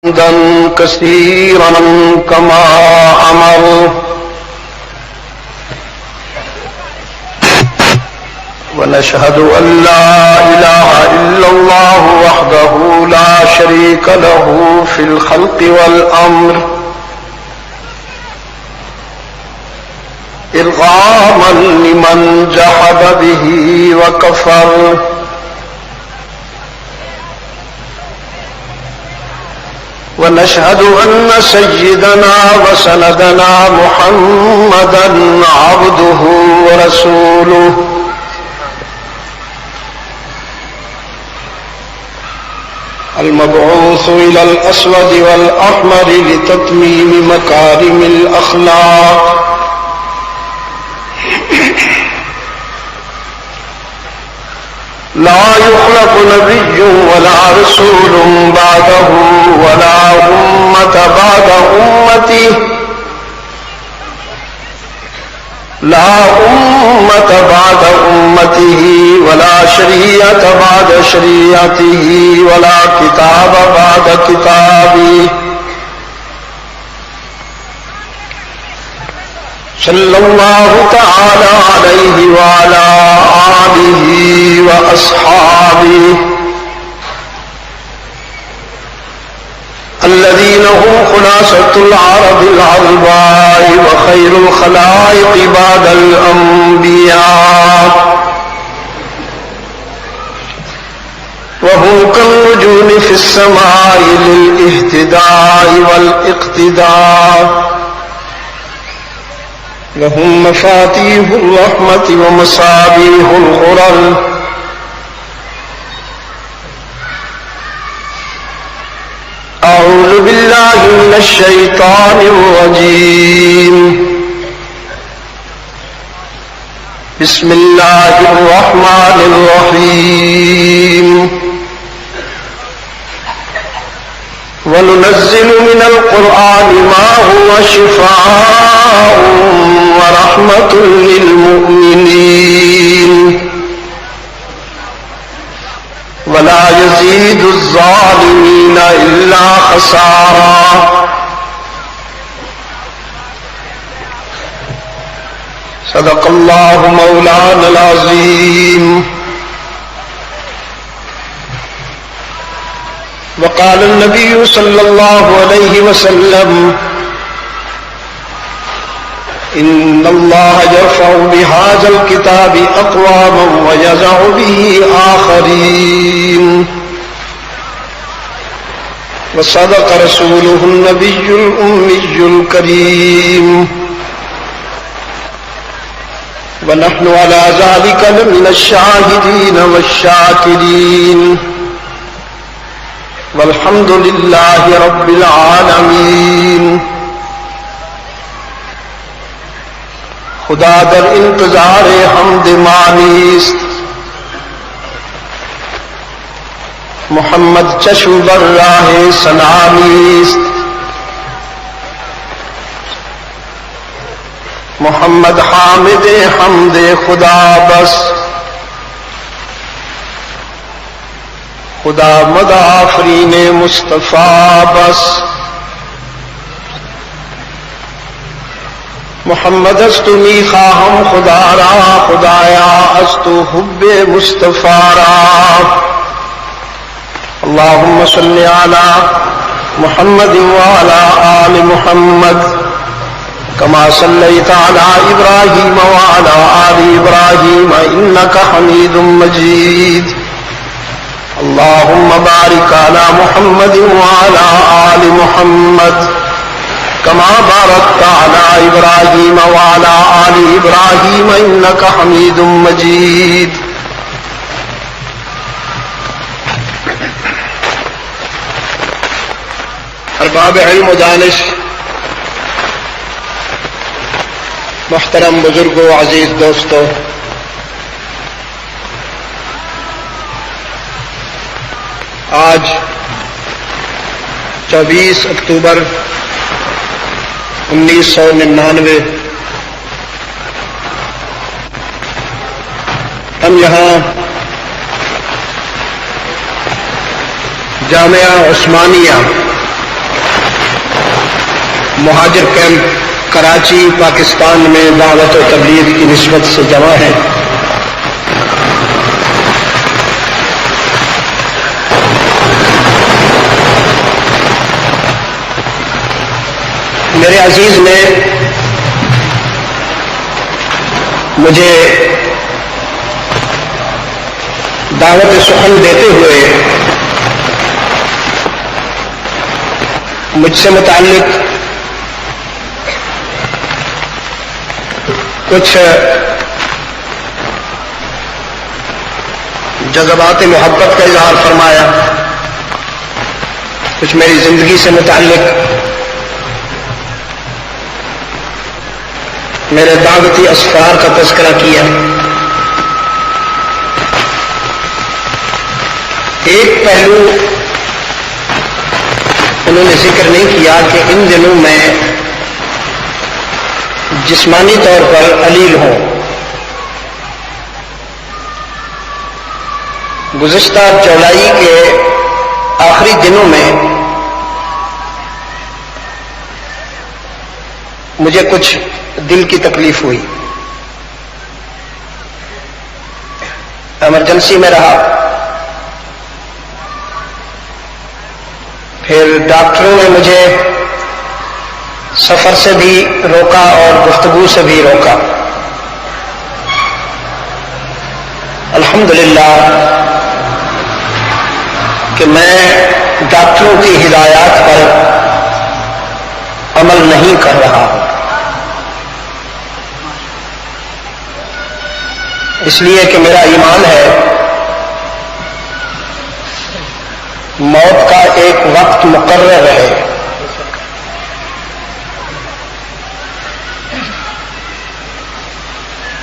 حمدا كثيرا كما أمر ونشهد أن لا إله إلا الله وحده لا شريك له في الخلق والأمر إرغاما لمن جحد به وكفر ونشهد أن سيدنا وسندنا محمدا عبده ورسوله المبعوث إلى الأسود والأحمر لتتميم مكارم الأخلاق لا يخلق نبي ولا رسول بعده ولا أمة بعد أمته لا أمة بعد أمته ولا شريعة بعد شريعته ولا كتاب بعد كتابه صلى الله تعالى عليه وعلى آله وأصحابه الذين هم خلاصة العرب العرباء وخير الخلائق بعد الأنبياء وهم كالنجوم في السماء للاهتداء والاقتداء لهم مفاتيح الرحمة ومصابيح الغرر أعوذ بالله من الشيطان الرجيم بسم الله الرحمن الرحيم وننزل من القرآن ما هو شفاء ورحمة للمؤمنين ولا يزيد الظالمين إلا خسارا صدق الله مولانا العظيم وقال النبي صلى الله عليه وسلم إن الله يرفع بهذا الكتاب أقواما ويضع به آخرين وصدق رسوله النبي الأمي الكريم ونحن على ذلك لمن الشاهدين والشاكرين والحمد لله رب العالمين خدا در انتظار حمد مانیست محمد چشم بر راہ سنانیست محمد حامد حمد خدا بس خدا مدافرین مصطفیٰ بس محمد استو می خواہم خدا را خدایا استو حب مصطفیٰ را اللهم صل علی محمد وعلى آل محمد كما صليت على إبراهيم وعلى آل إبراهيم إنك حميد مجيد اللهم بارك على محمد وعلى آل محمد كما باركت على إبراهيم وعلى آل إبراهيم إنك حميد مجيد ارباب علم و دانش، محترم بزرگوں، عزیز دوستوں، آج 24 اکتوبر 1999 ہم یہاں جامعہ عثمانیہ مہاجر کیمپ کراچی پاکستان میں دعوت و تبلیغ کی نسبت سے جمع ہیں، میرے عزیز نے مجھے دعوت سخن دیتے ہوئے مجھ سے متعلق کچھ جذبات محبت کا اظہار فرمایا، کچھ میری زندگی سے متعلق میرے دعوتی اسفار کا تذکرہ کیا۔ ایک پہلو انہوں نے ذکر نہیں کیا کہ ان دنوں میں جسمانی طور پر علیل ہوں۔ گزشتہ جولائی کے آخری دنوں میں مجھے کچھ دل کی تکلیف ہوئی، ایمرجنسی میں رہا، پھر ڈاکٹروں نے مجھے سفر سے بھی روکا اور گفتگو سے بھی روکا۔ الحمدللہ کہ میں ڈاکٹروں کی ہدایات پر عمل نہیں کر رہا ہوں، اس لیے کہ میرا ایمان ہے موت کا ایک وقت مقرر ہے،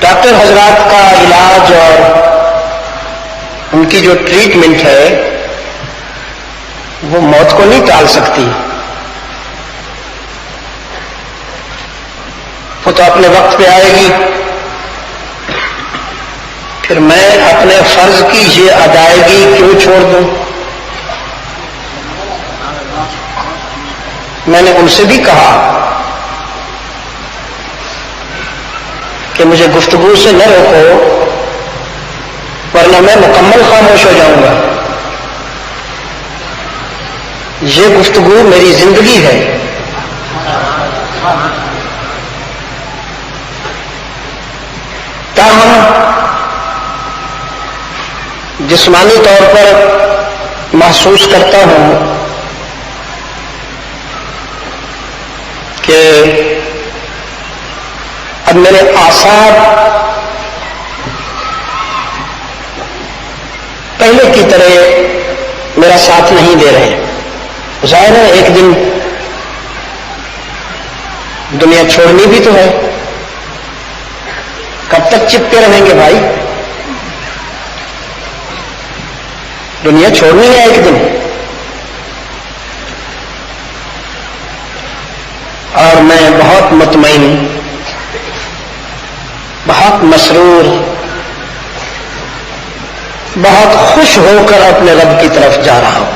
ڈاکٹر حضرات کا علاج اور ان کی جو ٹریٹمنٹ ہے وہ موت کو نہیں ٹال سکتی، وہ تو اپنے وقت پہ آئے گی۔ پھر میں اپنے فرض کی یہ ادائیگی کیوں چھوڑ دوں؟ میں نے ان سے بھی کہا کہ مجھے گفتگو سے نہ روکو ورنہ میں مکمل خاموش ہو جاؤں گا، یہ گفتگو میری زندگی ہے۔ تاہم جسمانی طور پر محسوس کرتا ہوں کہ اب میرے اعصاب پہلے کی طرح میرا ساتھ نہیں دے رہے۔ ظاہر ہے ایک دن دنیا چھوڑنی بھی تو ہے، کب تک چپتے رہیں گے بھائی؟ دنیا چھوڑنی ہے ایک دن، اور میں بہت مطمئن، بہت مسرور، بہت خوش ہو کر اپنے رب کی طرف جا رہا ہوں۔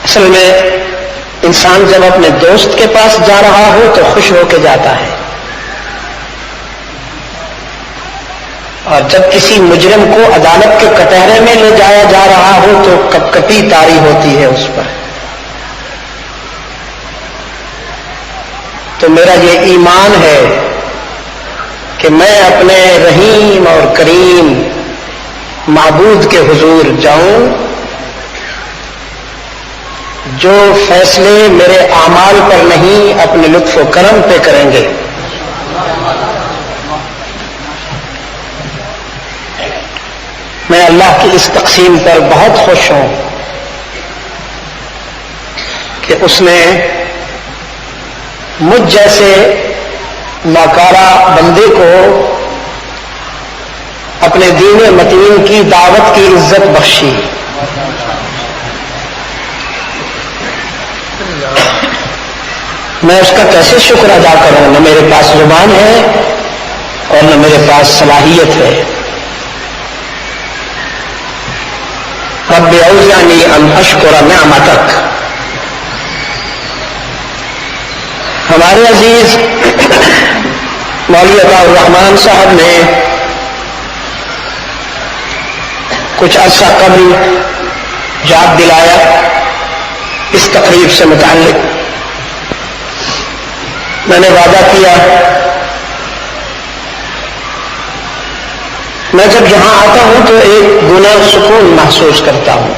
اصل میں انسان جب اپنے دوست کے پاس جا رہا ہو تو خوش ہو کے جاتا ہے، اور جب کسی مجرم کو عدالت کے کٹہرے میں لے جایا جا رہا ہو تو کپکپی طاری ہوتی ہے اس پر۔ تو میرا یہ ایمان ہے کہ میں اپنے رحیم اور کریم معبود کے حضور جاؤں، جو فیصلے میرے اعمال پر نہیں اپنے لطف و کرم پہ کریں گے۔ میں اللہ کی اس تقسیم پر بہت خوش ہوں کہ اس نے مجھ جیسے ناکارہ بندے کو اپنے دین متین کی دعوت کی عزت بخشی۔ میں اس کا کیسے شکر ادا کروں؟ نہ میرے پاس زبان ہے اور نہ میرے پاس صلاحیت ہے۔ رب اوزعنی ان اشکر نعمتک. ہمارے عزیز مولوی عطا الرحمان صاحب نے کچھ عرصہ قبل یاد دلایا اس تقریب سے متعلق. میں نے وعدہ کیا میں جب یہاں آتا ہوں تو ایک گنا سکون محسوس کرتا ہوں.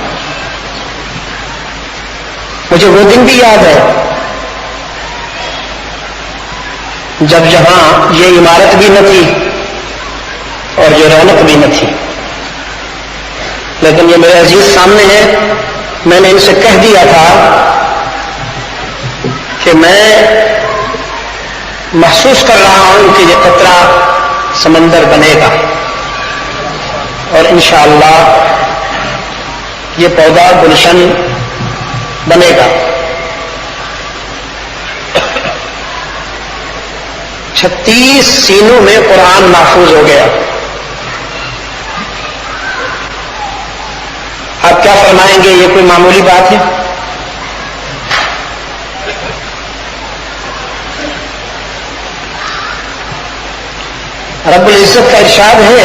مجھے وہ دن بھی یاد ہے جب یہاں یہ عمارت بھی نہ تھی اور یہ رونق بھی نہ تھی، لیکن یہ میرے عزیز سامنے ہیں. میں نے ان سے کہہ دیا تھا کہ میں محسوس کر رہا ہوں کہ یہ قطرہ سمندر بنے گا اور انشاءاللہ یہ پودا گلشن بنے گا. 36 سینوں میں قرآن محفوظ ہو گیا. آپ کیا فرمائیں گے؟ یہ کوئی معمولی بات ہے؟ رب العزت کا ارشاد ہے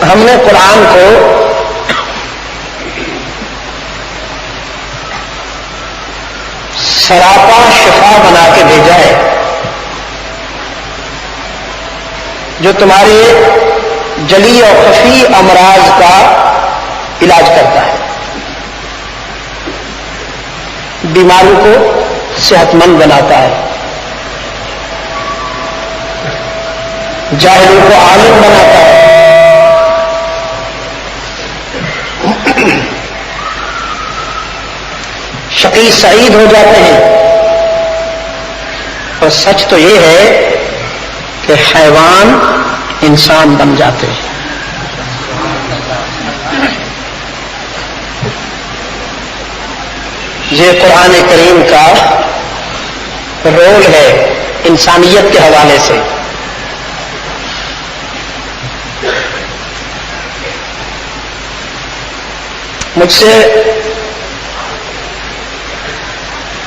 ہم نے قرآن کو سراپا شفا بنا کے بھیجا ہے جو تمہارے جلی اور خفی امراض کا علاج کرتا ہے، بیماروں کو صحت مند بناتا ہے، جاہلوں کو عالم بناتا ہے. شقی سعید ہو جاتے ہیں. اور سچ تو یہ ہے کہ حیوان انسان بن جاتے ہیں. یہ قرآن کریم کا رول ہے انسانیت کے حوالے سے. مجھ سے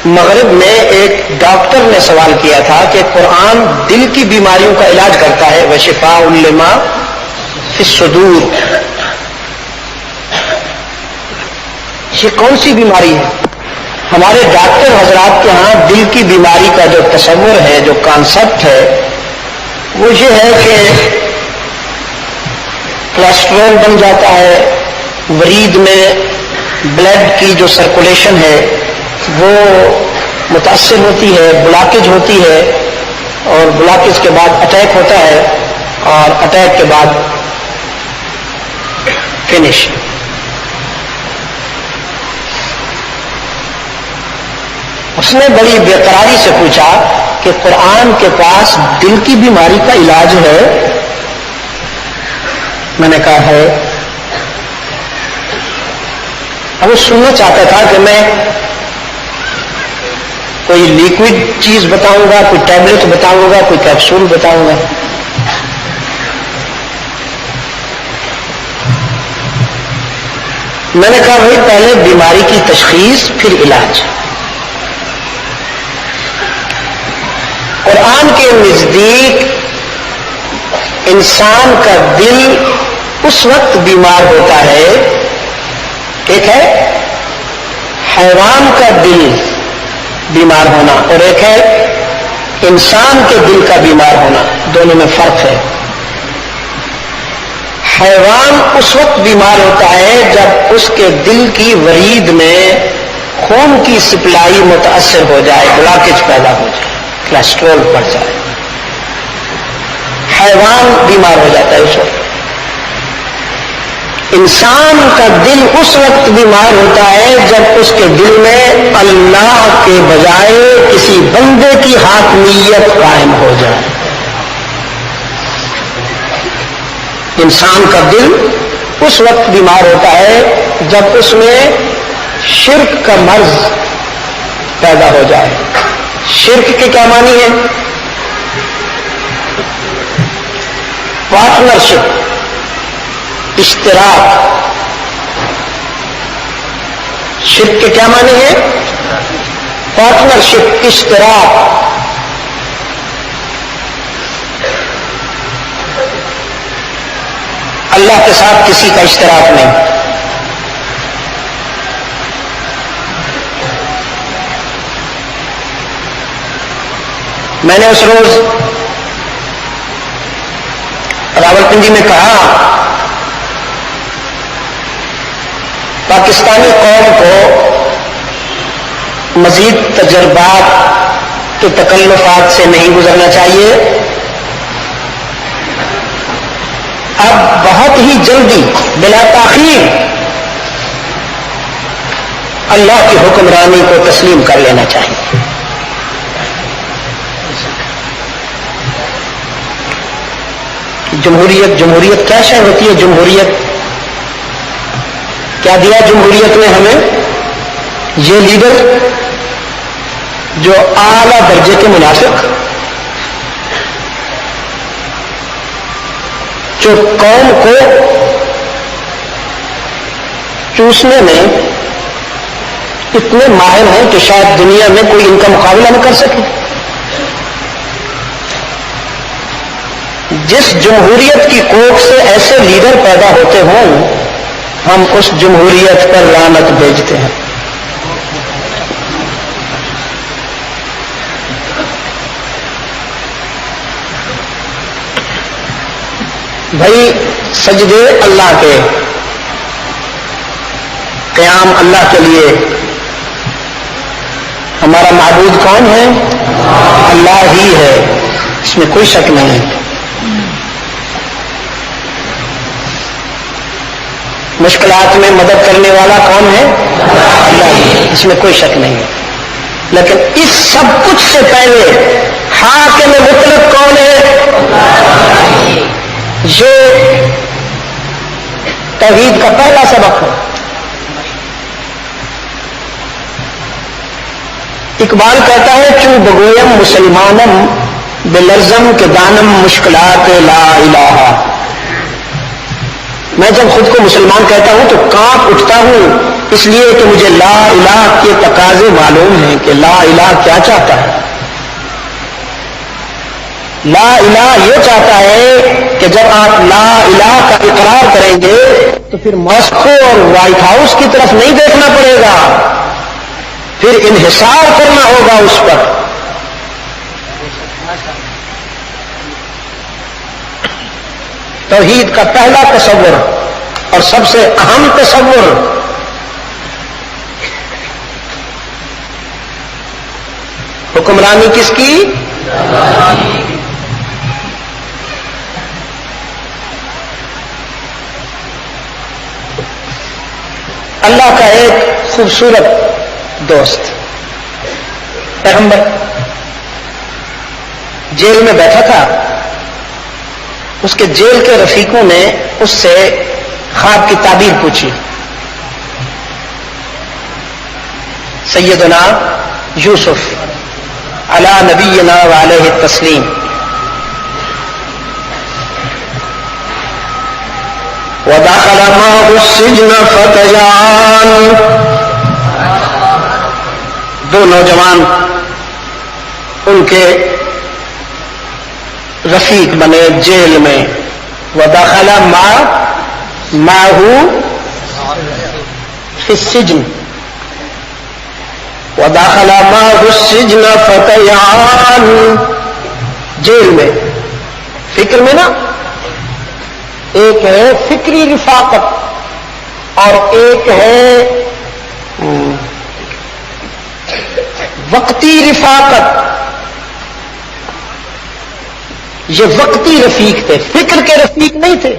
مغرب میں ایک ڈاکٹر نے سوال کیا تھا کہ قرآن دل کی بیماریوں کا علاج کرتا ہے، وشفاء لما فی الصدور. یہ کون سی بیماری ہے؟ ہمارے ڈاکٹر حضرات کے ہاں دل کی بیماری کا جو تصور ہے، جو کانسیپٹ ہے، وہ یہ ہے کہ کولیسٹرول بن جاتا ہے، ورید میں بلڈ کی جو سرکولیشن ہے وہ متاثر ہوتی ہے، بلاکیج ہوتی ہے، اور بلاکیج کے بعد اٹیک ہوتا ہے، اور اٹیک کے بعد فنش. اس نے بڑی بےقراری سے پوچھا کہ قرآن کے پاس دل کی بیماری کا علاج ہے؟ میں نے کہا ہے. اب وہ سننا چاہتا تھا کہ میں کوئی لیکوڈ چیز بتاؤں گا، کوئی ٹیبلٹ بتاؤں گا، کوئی کیپسول بتاؤں گا. میں نے کہا بھائی پہلے بیماری کی تشخیص پھر علاج. قرآن کے نزدیک انسان کا دل اس وقت بیمار ہوتا ہے، ایک ہے حیوان کا دل بیمار ہونا اور ایک ہے انسان کے دل کا بیمار ہونا، دونوں میں فرق ہے. حیوان اس وقت بیمار ہوتا ہے جب اس کے دل کی ورید میں خون کی سپلائی متاثر ہو جائے، بلاکیج پیدا ہو جائے، کولیسٹرول بڑھ جائے، حیوان بیمار ہو جاتا ہے اس وقت. انسان کا دل اس وقت بیمار ہوتا ہے جب اس کے دل میں اللہ کے بجائے کسی بندے کی حاکمیت قائم ہو جائے. انسان کا دل اس وقت بیمار ہوتا ہے جب اس میں شرک کا مرض پیدا ہو جائے. شرک کے کیا معنی ہے؟ پارٹنرشپ، اشتراک. شرک کے کیا معنی ہیں؟ پارٹنرشپ، اشتراک. اللہ کے ساتھ کسی کا اشتراک نہیں. میں نے اس روز راولپنڈی میں کہا پاکستانی قوم کو مزید تجربات کے تکلفات سے نہیں گزرنا چاہیے. اب بہت ہی جلدی بلا تاخیر اللہ کی حکمرانی کو تسلیم کر لینا چاہیے. جمہوریت کیا شے ہوتی ہے؟ جمہوریت کیا دیا جمہوریت نے ہمیں؟ یہ لیڈر جو اعلی درجے کے منافق، جو قوم کو چوسنے میں اتنے ماہر ہیں کہ شاید دنیا میں کوئی ان کا مقابلہ نہ کر سکے. جس جمہوریت کی کوکھ سے ایسے لیڈر پیدا ہوتے ہوں، ہم اس جمہوریت پر لعنت بھیجتے ہیں. بھائی سجدے اللہ کے، قیام اللہ کے لیے. ہمارا معبود کون ہے؟ اللہ ہی ہے، اس میں کوئی شک نہیں. مشکلات میں مدد کرنے والا کون ہے؟ اللہ ہی، اس میں کوئی شک نہیں. لیکن اس سب کچھ سے پہلے حاکم مطلق کون ہے؟ یہ توحید کا پہلا سبق ہے. اقبال کہتا ہے چوں بگویم مسلمانم بلرزم کے دانم مشکلات لا الہ. میں جب خود کو مسلمان کہتا ہوں تو کانپ اٹھتا ہوں، اس لیے کہ مجھے لا الہ کے تقاضے معلوم ہیں کہ لا الہ کیا چاہتا ہے. لا الہ یہ چاہتا ہے کہ جب آپ لا الہ کا اقرار کریں گے تو پھر ماسکو اور وائٹ ہاؤس کی طرف نہیں دیکھنا پڑے گا، پھر انحصار کرنا ہوگا اس پر. توحید کا پہلا تصور اور سب سے اہم تصور حکمرانی کس کی؟ اللہ کا ایک خوبصورت دوست پیغمبر جیل میں بیٹھا تھا. اس کے جیل کے رفیقوں نے اس سے خواب کی تعبیر پوچھی. سیدنا یوسف علی نبینا وعلیہ التسلیم ودخل معه السجن فتيان. دو نوجوان ان کے رفیق بنے جیل میں. ودخل معه في السجن ودخل معه السجن فتيان. جیل میں فکر میں نا، ایک ہے فکری رفاقت اور ایک ہے وقتی رفاقت. یہ وقتی رفیق تھے، فکر کے رفیق نہیں تھے.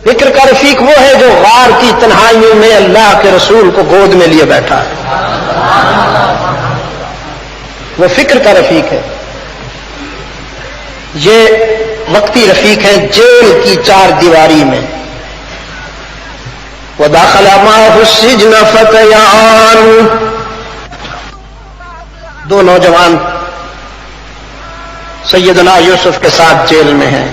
فکر کا رفیق وہ ہے جو غار کی تنہائیوں میں اللہ کے رسول کو گود میں لیے بیٹھا ہے، وہ فکر کا رفیق ہے. یہ وقتی رفیق ہے جیل کی چار دیواری میں. ودخل معه السجن فتيان. دو نوجوان سیدنا یوسف کے ساتھ جیل میں ہیں.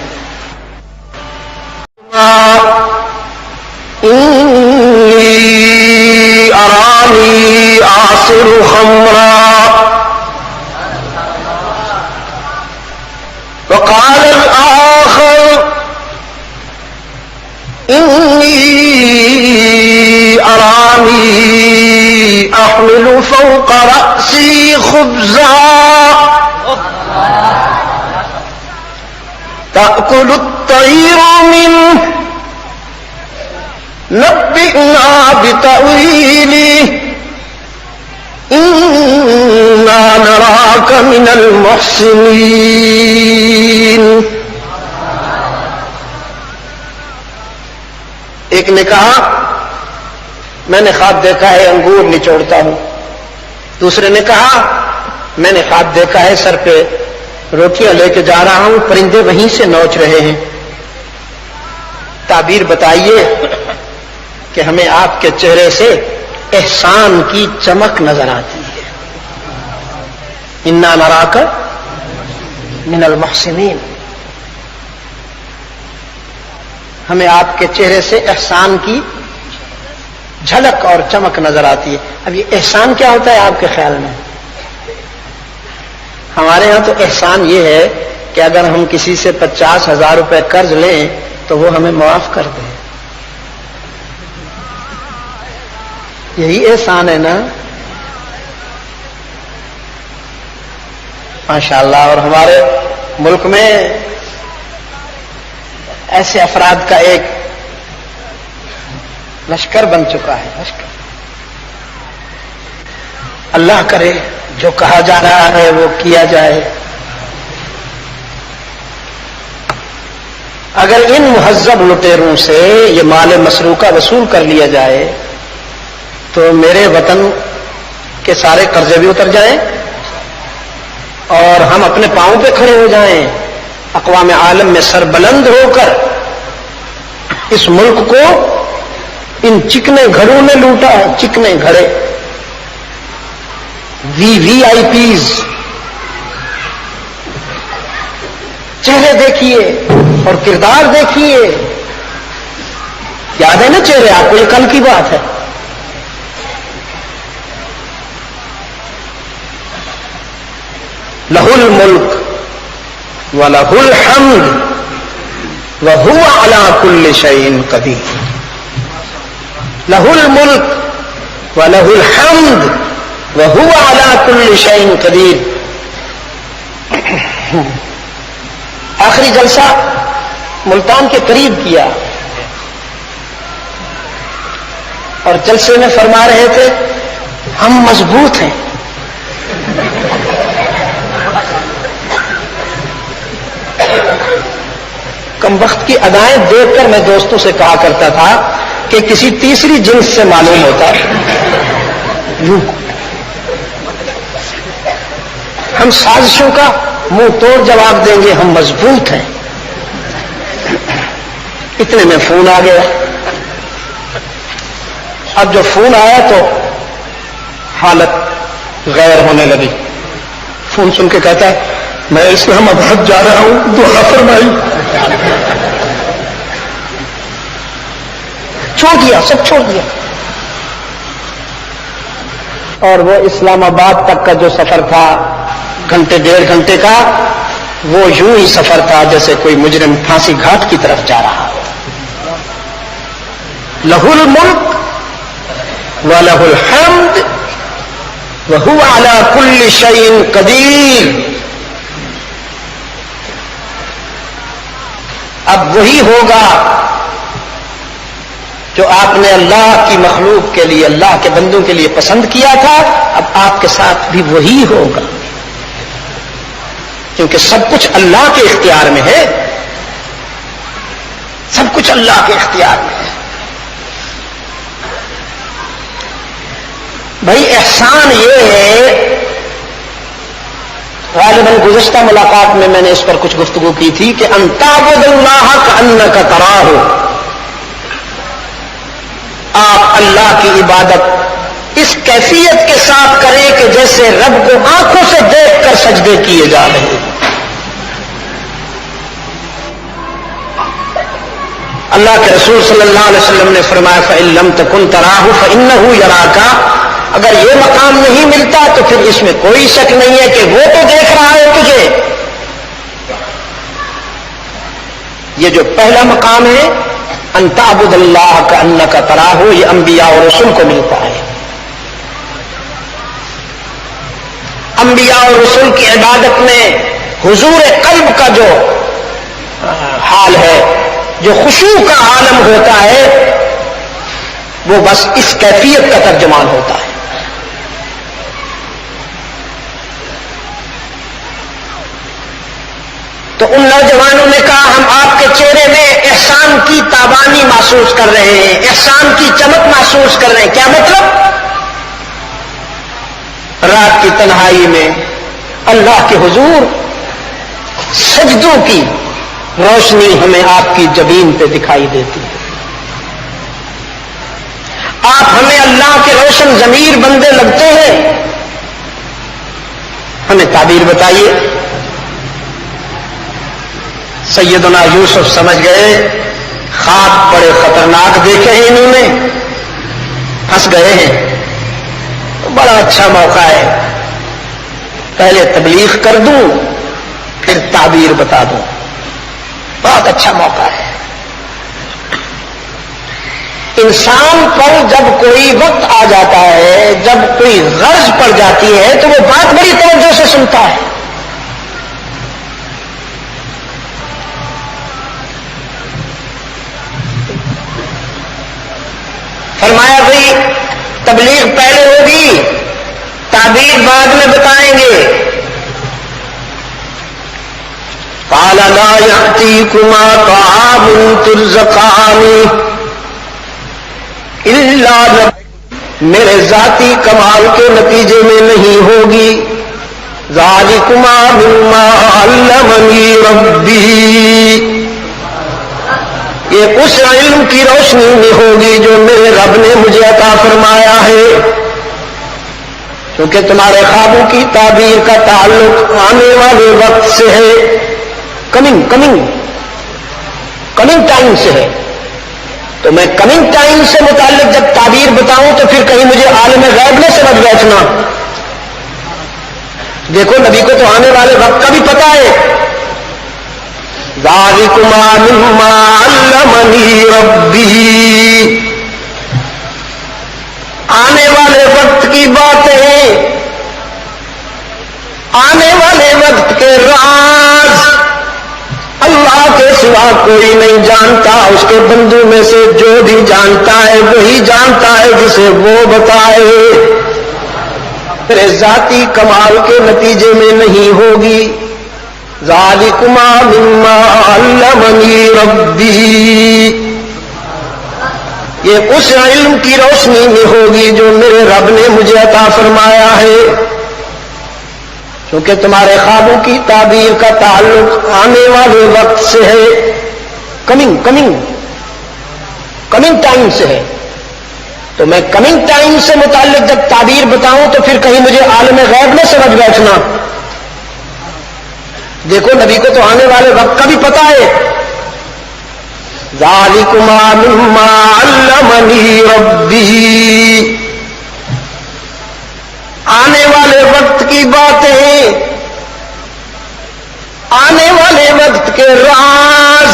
الآخر خمرا وقال الآخر إني أراني أحمل فوق رأسي خبزا تأكل الطير منه نبئنا بتأويله إنا نراك من المحسنين. ایک نے کہا میں نے خواب دیکھا ہے انگور نچوڑتا ہوں. دوسرے نے کہا میں نے خواب دیکھا ہے سر پہ روٹیاں لے کے جا رہا ہوں, پرندے وہیں سے نوچ رہے ہیں. تعبیر بتائیے کہ ہمیں آپ کے چہرے سے احسان کی چمک نظر آتی ہے. انا نراک من المحسنین, ہمیں آپ کے چہرے سے احسان کی جھلک اور چمک نظر آتی ہے. اب یہ احسان کیا ہوتا ہے آپ کے خیال میں؟ ہمارے ہاں تو احسان یہ ہے کہ اگر ہم کسی سے 50,000 روپے قرض لیں تو وہ ہمیں معاف کر دیں. یہی احسان ہے نا؟ ماشاءاللہ. اور ہمارے ملک میں ایسے افراد کا ایک لشکر بن چکا ہے. لشکر. اللہ کرے جو کہا جا رہا ہے وہ کیا جائے. اگر ان مہذب لٹیروں سے یہ مال مسروقہ وصول کر لیا جائے تو میرے وطن کے سارے قرضے بھی اتر جائیں اور ہم اپنے پاؤں پہ کھڑے ہو جائیں. اقوام عالم میں سربلند ہو کر اس ملک کو ان چکنے گھروں نے لوٹا. چکنے گھڑے, وی آئی پیز. چہرے دیکھیے اور کردار دیکھیے. یاد ہے نا چہرے آپ کو؟ یہ کل کی بات ہے. لہ الملک وَلَهُ الْحَمْدُ وَهُوَ عَلَى كُلِّ شَيْءٍ قَدِيرٌ. لَهُ الْمُلْكُ وَلَهُ الْحَمْدُ وَهُوَ عَلَى كُلِّ شَيْءٍ قَدِيرٌ. آخری جلسہ ملتان کے قریب کیا اور جلسے میں فرما رہے تھے ہم مضبوط ہیں. کم وقت کی ادائیں دیکھ کر میں دوستوں سے کہا کرتا تھا کہ کسی تیسری جنس سے معلوم ہوتا ہم سازشوں کا منہ توڑ جواب دیں گے, ہم مضبوط ہیں. اتنے میں فون آ گیا. اب جو فون آیا تو حالت غیر ہونے لگی. فون سن کے کہتا ہے میں اسلام آباد جا رہا ہوں, دعا فرمائی. چھوڑ دیا, سب چھوڑ دیا. اور وہ اسلام آباد تک کا جو سفر تھا گھنٹے 1.5 گھنٹے کا, وہ یوں ہی سفر تھا جیسے کوئی مجرم پھانسی گھاٹ کی طرف جا رہا. لہ الملک وَلَهُ الْحَمْدُ وَهُوَ عَلَى كُلِّ شَيْءٍ قَدِيرٌ. اب وہی ہوگا جو آپ نے اللہ کی مخلوق کے لیے, اللہ کے بندوں کے لیے پسند کیا تھا. اب آپ کے ساتھ بھی وہی ہوگا کیونکہ سب کچھ اللہ کے اختیار میں ہے. سب کچھ اللہ کے اختیار میں ہے. بھائی احسان یہ ہے, غالباً گزشتہ ملاقات میں نے اس پر کچھ گفتگو کی تھی کہ ان تعبد اللہ کأنک تراہ, آپ اللہ کی عبادت اس کیفیت کے ساتھ کریں کہ جیسے رب کو آنکھوں سے دیکھ کر سجدے کیے جا رہے ہیں. اللہ کے رسول صلی اللہ علیہ وسلم نے فرمایا فَإِن لَّمْ تَكُن تَرَاهُ فَإِنَّهُ يَرَاكَ. اگر یہ مقام نہیں ملتا تو پھر اس میں کوئی شک نہیں ہے کہ وہ تو دیکھ رہا ہے تجھے. یہ جو پہلا مقام ہے ان تعبد اللہ کأنک تراہ، یہ انبیاء اور رسول کو ملتا ہے. انبیاء اور رسول کی عبادت میں حضور قلب کا جو حال ہے، جو خشوع کا عالم ہوتا ہے، وہ بس اس کیفیت کا ترجمان ہوتا ہے. تو ان نوجوانوں نے کہا ہم آپ کے چہرے میں احسان کی تابانی محسوس کر رہے ہیں، احسان کی چمک محسوس کر رہے ہیں. کیا مطلب؟ رات کی تنہائی میں اللہ کے حضور سجدوں کی روشنی ہمیں آپ کی جبین پہ دکھائی دیتی ہے. آپ ہمیں اللہ کے روشن ضمیر بندے لگتے ہیں. ہمیں تعبیر بتائیے. سیدنا یوسف سمجھ گئے خواب بڑے خطرناک دیکھے ہیں انہوں نے، پھنس گئے ہیں. بڑا اچھا موقع ہے، پہلے تبلیغ کر دوں پھر تعبیر بتا دوں. بہت اچھا موقع ہے. انسان پر جب کوئی وقت آ جاتا ہے، جب کوئی غرض پڑ جاتی ہے تو وہ بات بڑی توجہ سے سنتا ہے. فرمایا بھائی تبلیغ پہلے ہوگی، تعبیر بعد میں بتائیں گے. قال لا يأتيكما طعام ترزقان الا، میرے ذاتی کمال کے نتیجے میں نہیں ہوگی. ذالکما مما علمنی ربی، یہ اس علم کی روشنی میں ہوگی جو میرے رب نے مجھے عطا فرمایا ہے. کیونکہ تمہارے خوابوں کی تعبیر کا تعلق آنے والے وقت سے ہے، کمنگ ٹائم سے ہے. تو میں کمنگ ٹائم سے متعلق جب تعبیر بتاؤں تو پھر کہیں مجھے عالم غیب نہ سمجھ بیٹھنا. دیکھو نبی کو تو آنے والے وقت کا بھی پتا ہے. ذالکما مما علمنی ربی، آنے والے وقت کی باتیں، آنے والے وقت کے راز اللہ کے سوا کوئی نہیں جانتا. اس کے بندوں میں سے جو بھی جانتا ہے وہی جانتا ہے جسے وہ بتائے. میرے ذاتی کمال کے نتیجے میں نہیں ہوگی. ذالکما مما علمنی ربی، یہ اس علم کی روشنی میں ہوگی جو میرے رب نے مجھے عطا فرمایا ہے. کیونکہ تمہارے خوابوں کی تعبیر کا تعلق آنے والے وقت سے ہے، کمنگ ٹائم سے ہے. تو میں کمنگ ٹائم سے متعلق جب تعبیر بتاؤں تو پھر کہیں مجھے عالم غیب نہ سمجھ بیٹھنا. دیکھو نبی کو تو آنے والے وقت کا بھی پتا ہے. ذالکما مما علمنی ربی، آنے والے وقت کی باتیں، آنے والے وقت کے راز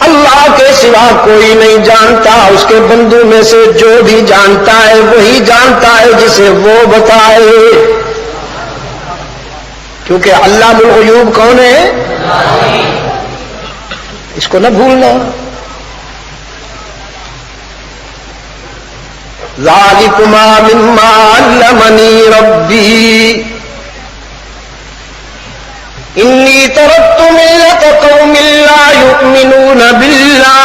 اللہ کے سوا کوئی نہیں جانتا. اس کے بندوں میں سے جو بھی جانتا ہے وہی جانتا ہے جسے وہ بتائے. کیونکہ علام الغیوب کون ہے؟ اس کو نہ بھولنا. ذالکما مما علمنی ربی انی ترکت ملت قوم لا یؤمنون باللہ،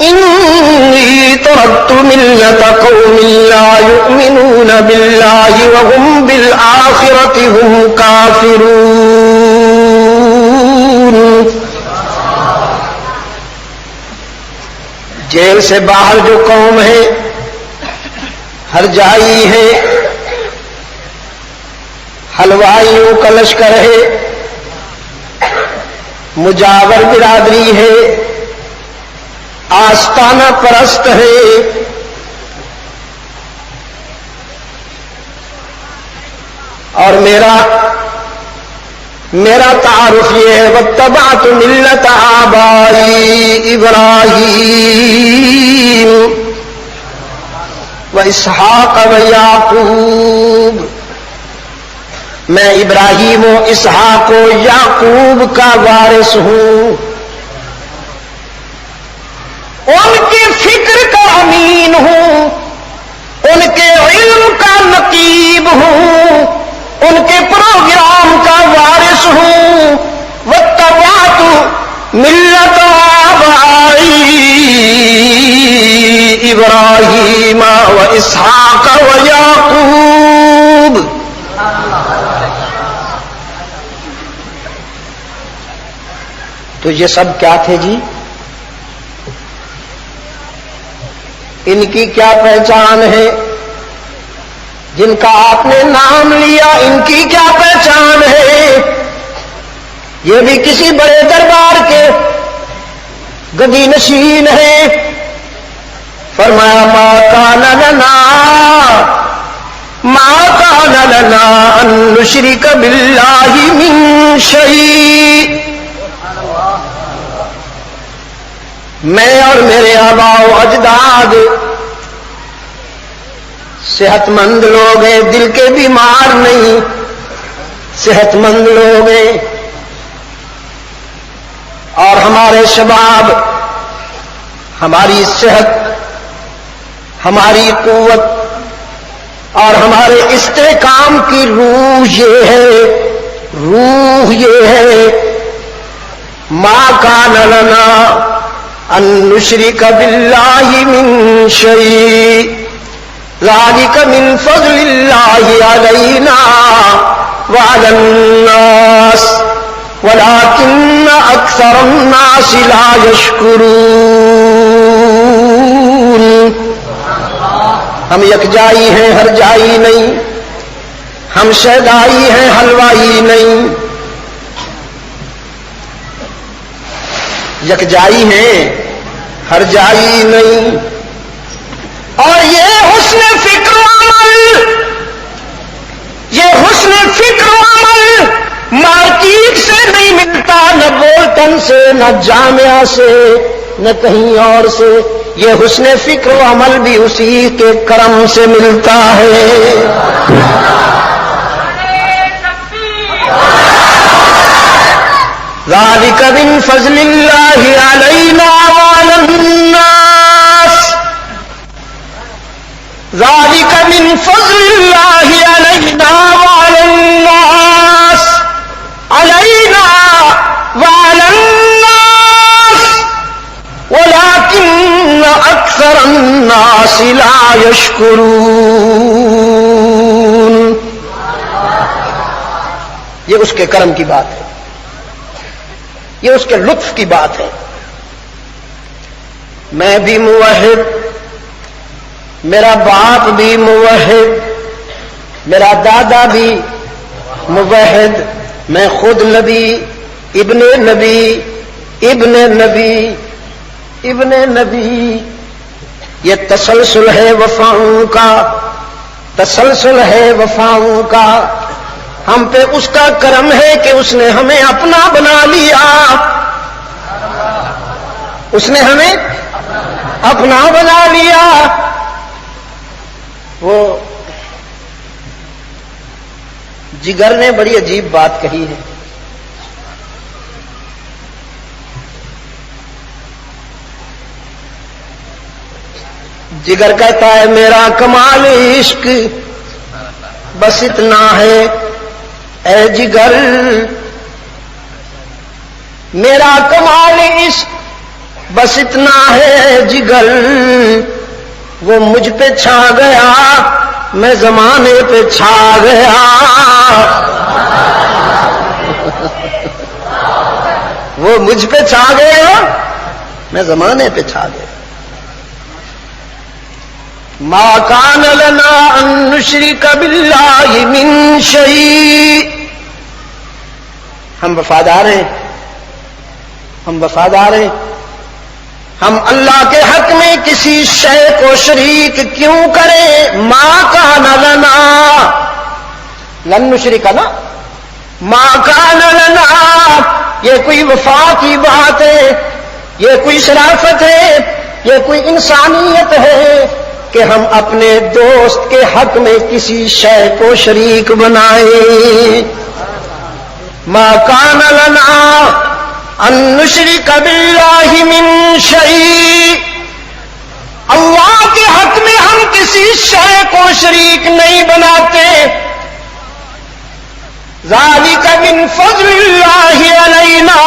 انی ترکت ملت قوم لا یؤمنون باللہ وهم بالآخرۃ هم کافرون. جیل سے باہر جو قوم ہے، ہر جائی ہے، حلوائیوں کا لشکر ہے، مجاور برادری ہے، آستانہ پرست ہے، اور میرا تعارف یہ ہے واتبعت ملت آبائی ابراہیم واسحاق ویعقوب، میں ابراہیم و اسحاق و یعقوب کا وارث ہوں، ان کی فکر کا امین ہوں، ان کے علم کا نقیب ہوں، ان کے پروگرام کا وارث ہوں۔ واتبعت ملت آبائی ابراہیم واسحاق ویعقوب۔ تو یہ سب کیا تھے جی؟ ان کی کیا پہچان ہے؟ جن کا آپ نے نام لیا ان کی کیا پہچان ہے؟ یہ بھی کسی بڑے دربار کے گدی نشین ہیں۔ فرمایا ما کان لنا ان نشرک باللہ من شیء، میں اور میرے آباء و اجداد صحت مند لوگ ہیں، دل کے بیمار نہیں، صحت مند لوگ ہیں، اور ہمارے شباب، ہماری صحت، ہماری قوت اور ہمارے استحکام کی روح یہ ہے ما کان لنا ان نشرک باللہ من شیء ذلک من فضل اللہ علینا وعلی الناس ولکن اکثر الناس لا یشکرون۔ ہم یکجائی ہیں، ہر جائی نہیں، ہم شیدائی ہیں، حلوائی نہیں، یکجائی ہیں، ہر جائی نہیں۔ اور یہ حسن فکر و عمل، یہ حسن فکر و عمل مارکیٹ سے نہیں ملتا، نہ بولٹن سے، نہ جامعہ سے، نہ کہیں اور سے، یہ حسن فکر و عمل بھی اسی کے کرم سے ملتا ہے۔ ذالک من فضل اللہ علینا وعلی الناس، ذالک من فضل اللہ علینا وعلی الناس، علینا وعلی الناس ولکن اکثر الناس لا یشکرون۔ یہ اس کے کرم کی بات ہے، یہ اس کے لطف کی بات ہے۔ میں بھی موحد، میرا باپ بھی موحد، میرا دادا بھی موحد، میں خود نبی، ابن نبی، ابن نبی، ابن نبی۔ یہ تسلسل ہے وفاؤں کا، تسلسل ہے وفاؤں کا۔ ہم پہ اس کا کرم ہے کہ اس نے ہمیں اپنا بنا لیا، اس نے ہمیں اپنا بنا لیا۔ وہ جگر نے بڑی عجیب بات کہی ہے۔ جگر کہتا ہے میرا کمال عشق بس اتنا ہے اے جگر، میرا کمال عشق بس اتنا ہے جگر، وہ مجھ پہ چھا گیا میں زمانے پہ چھا گیا، وہ مجھ پہ چھا گیا میں زمانے پہ چھا گیا۔ ما کان لنا ان نشرک باللہ من شیء، ہم وفادار ہیں، ہم وفادار ہیں، ہم اللہ کے حق میں کسی شے کو شریک کیوں کریں؟ ما کان لنا، لن نشرک نا، ما کان لنا، یہ کوئی وفا کی بات ہے، یہ کوئی شرافت ہے، یہ کوئی انسانیت ہے کہ ہم اپنے دوست کے حق میں کسی شے کو شریک بنائیں. ما کان لنا ان نشرک باللہ من شیء، اللہ کے حق میں ہم کسی شے کو شریک نہیں بناتے. ذالک من فضل اللہ علینا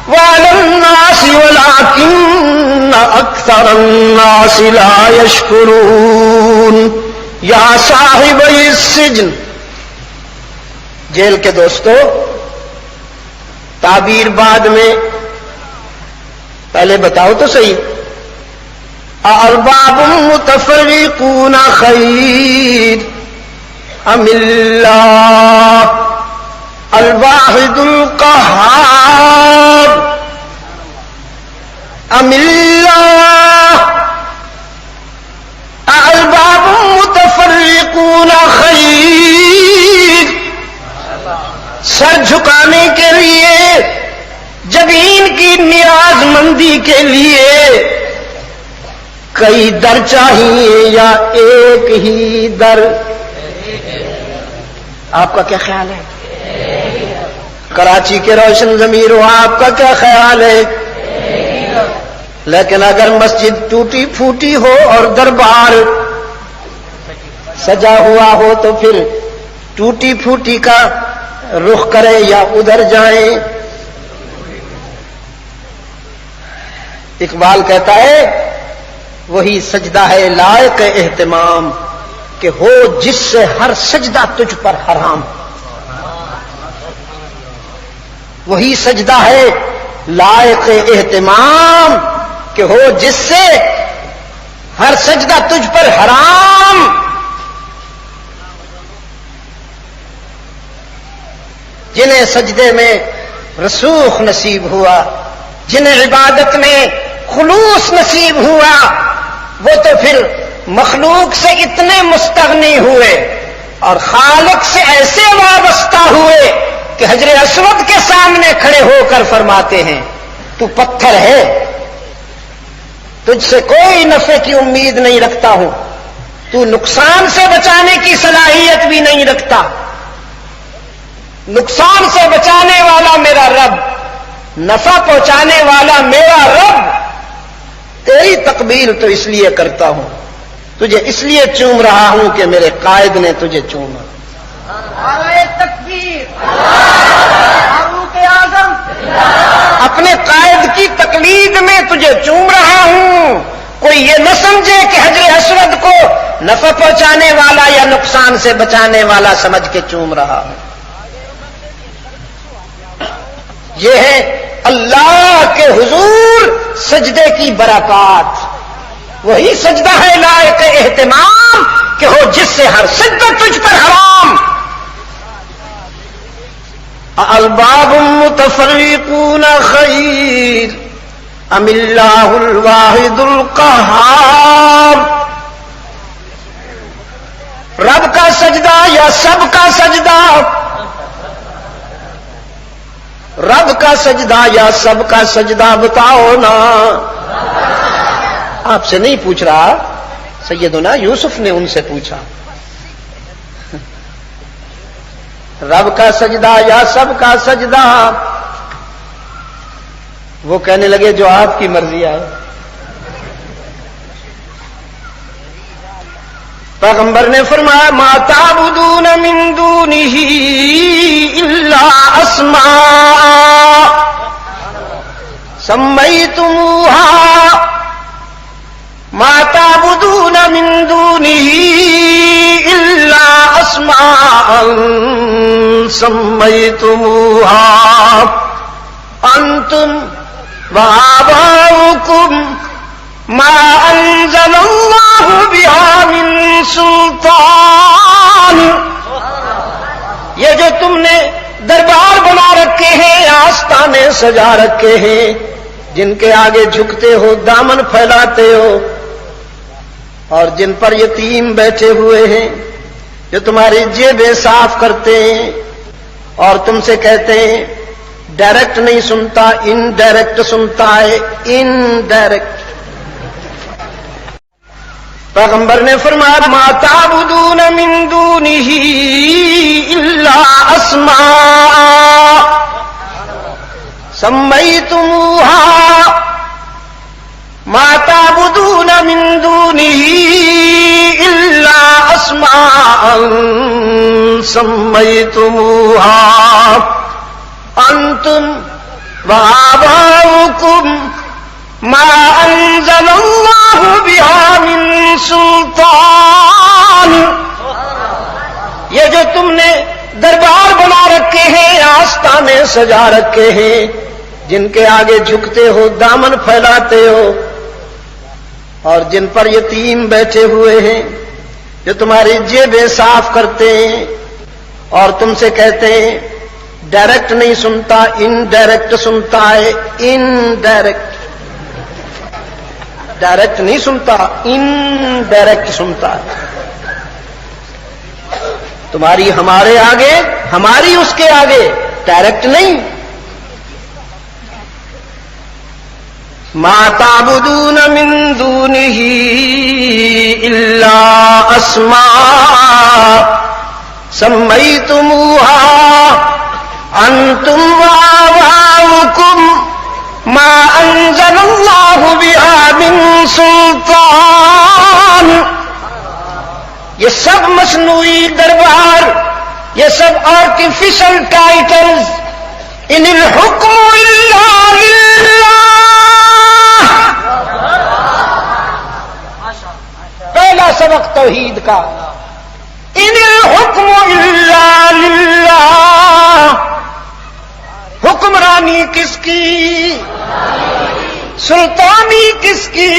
وعلی الناس ولکن اکثر الناس لا یشکرون. یا صاحب السجن، جیل کے دوستو، تعبیر بعد میں، پہلے بتاؤ تو صحیح. ارباب متفرقون خیر ام اللہ الواحد القہار، ام اللہ ارباب متفرقون خیر. سر جھکانے کے لیے، جبین کی نیاز مندی کے لیے کئی در چاہیے یا ایک ہی در؟ آپ کا کیا خیال ہے؟ کراچی کے روشن ضمیروں، آپ کا کیا خیال ہے؟ لیکن اگر مسجد ٹوٹی پھوٹی ہو اور دربار سجا ہوا ہو تو پھر ٹوٹی پھوٹی کا رخ کریں یا ادھر جائیں؟ اقبال کہتا ہے وہی سجدہ ہے لائق اہتمام کہ ہو جس سے ہر سجدہ تجھ پر حرام. وہی سجدہ ہے لائق اہتمام کہ ہو جس سے ہر سجدہ تجھ پر حرام. جنہیں سجدے میں رسوخ نصیب ہوا، جنہیں عبادت میں خلوص نصیب ہوا، وہ تو پھر مخلوق سے اتنے مستغنی ہوئے اور خالق سے ایسے وابستہ ہوئے کہ حجر اسود کے سامنے کھڑے ہو کر فرماتے ہیں تو پتھر ہے، تجھ سے کوئی نفع کی امید نہیں رکھتا ہوں، تو نقصان سے بچانے کی صلاحیت بھی نہیں رکھتا. نقصان سے بچانے والا میرا رب، نفع پہنچانے والا میرا رب، تیری تقبیل تو اس لیے کرتا ہوں، تجھے اس لیے چوم رہا ہوں کہ میرے قائد نے تجھے چوما. اپنے قائد کی تقلید میں تجھے چوم رہا ہوں. کوئی یہ نہ سمجھے کہ حجر اسود کو نفع پہنچانے والا یا نقصان سے بچانے والا سمجھ کے چوم رہا ہوں. یہ ہے اللہ کے حضور سجدے کی برکات. وہی سجدہ ہے لائق اہتمام کہ ہو جس سے ہر سجدہ تجھ پر حرام. الباب متفرقون خیر ام اللہ الواحد القہار. رب کا سجدہ یا سب کا سجدہ؟ رب کا سجدہ یا سب کا سجدہ بتاؤ نا. آپ سے نہیں پوچھ رہا، سیدنا یوسف نے ان سے پوچھا. رب کا سجدہ یا سب کا سجدہ؟ وہ کہنے لگے جو آپ کی مرضی ہے. پیغمبر نے فرمایا ما تعبدون من دونه الا اسماء سمیتموها، ما تعبدون من دونه الا اسماء سمیتموها انتم وآباؤكم ما انزل اللہ بها من سلطان. یہ جو تم نے دربار بنا رکھے ہیں، آستانے سجا رکھے ہیں، جن کے آگے جھکتے ہو، دامن پھیلاتے ہو، اور جن پر یتیم بیٹھے ہوئے ہیں، جو تمہاری جیبیں صاف کرتے ہیں اور تم سے کہتے ہیں ڈائریکٹ نہیں سنتا، انڈائریکٹ سنتا ہے، انڈائریکٹ۔ پیغمبر نے فرمایا ما تعبدون من دونہ الا اسماء سمیتموها، ما تعبدون من دونہ الا اسماء سمیتموها انتم وآباؤکم ما انزل اللہ بها من سلطان۔ یہ جو تم نے دربار بنا رکھے ہیں، آستانے سجا رکھے ہیں، جن کے آگے جھکتے ہو، دامن پھیلاتے ہو، اور جن پر یتیم بیٹھے ہوئے ہیں، جو تمہاری جیبیں صاف کرتے ہیں اور تم سے کہتے ہیں ڈائریکٹ نہیں سنتا، انڈائریکٹ سنتا ہے، انڈائریکٹ۔ ڈائریکٹ نہیں سنتا، انڈائریکٹ سنتا ہے۔ تمہاری ہمارے آگے، ہماری اس کے آگے، ڈائریکٹ نہیں۔ ما تعبدون من دونه الا اسماء سمیتموها انتم وآباؤکم ما انزل اللہ بها من سلطان۔ یہ سب مصنوعی دربار، یہ سب آرٹیفیشل ٹائٹلز، ان الحکم الا للہ۔ پہلا سبق توحید کا، ان الحکم الا للہ۔ حکمرانی کس کی؟ سلطانی کس کی؟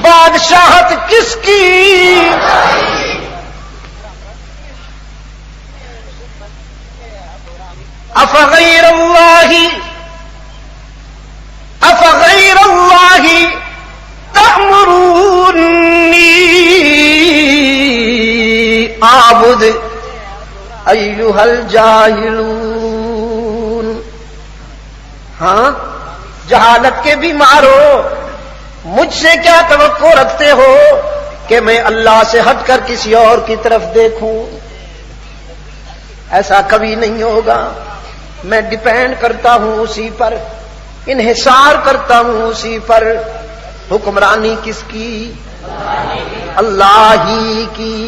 بادشاہت کس کی؟ افغیر اللہ تأمرونی اعبد ایھا الجاہلون۔ ہاں، جہالت کے بیمار ہو، مجھ سے کیا توقع رکھتے ہو کہ میں اللہ سے ہٹ کر کسی اور کی طرف دیکھوں؟ ایسا کبھی نہیں ہوگا۔ میں ڈیپینڈ کرتا ہوں اسی پر، انحصار کرتا ہوں اسی پر۔ حکمرانی کس کی؟ اللہ ہی کی۔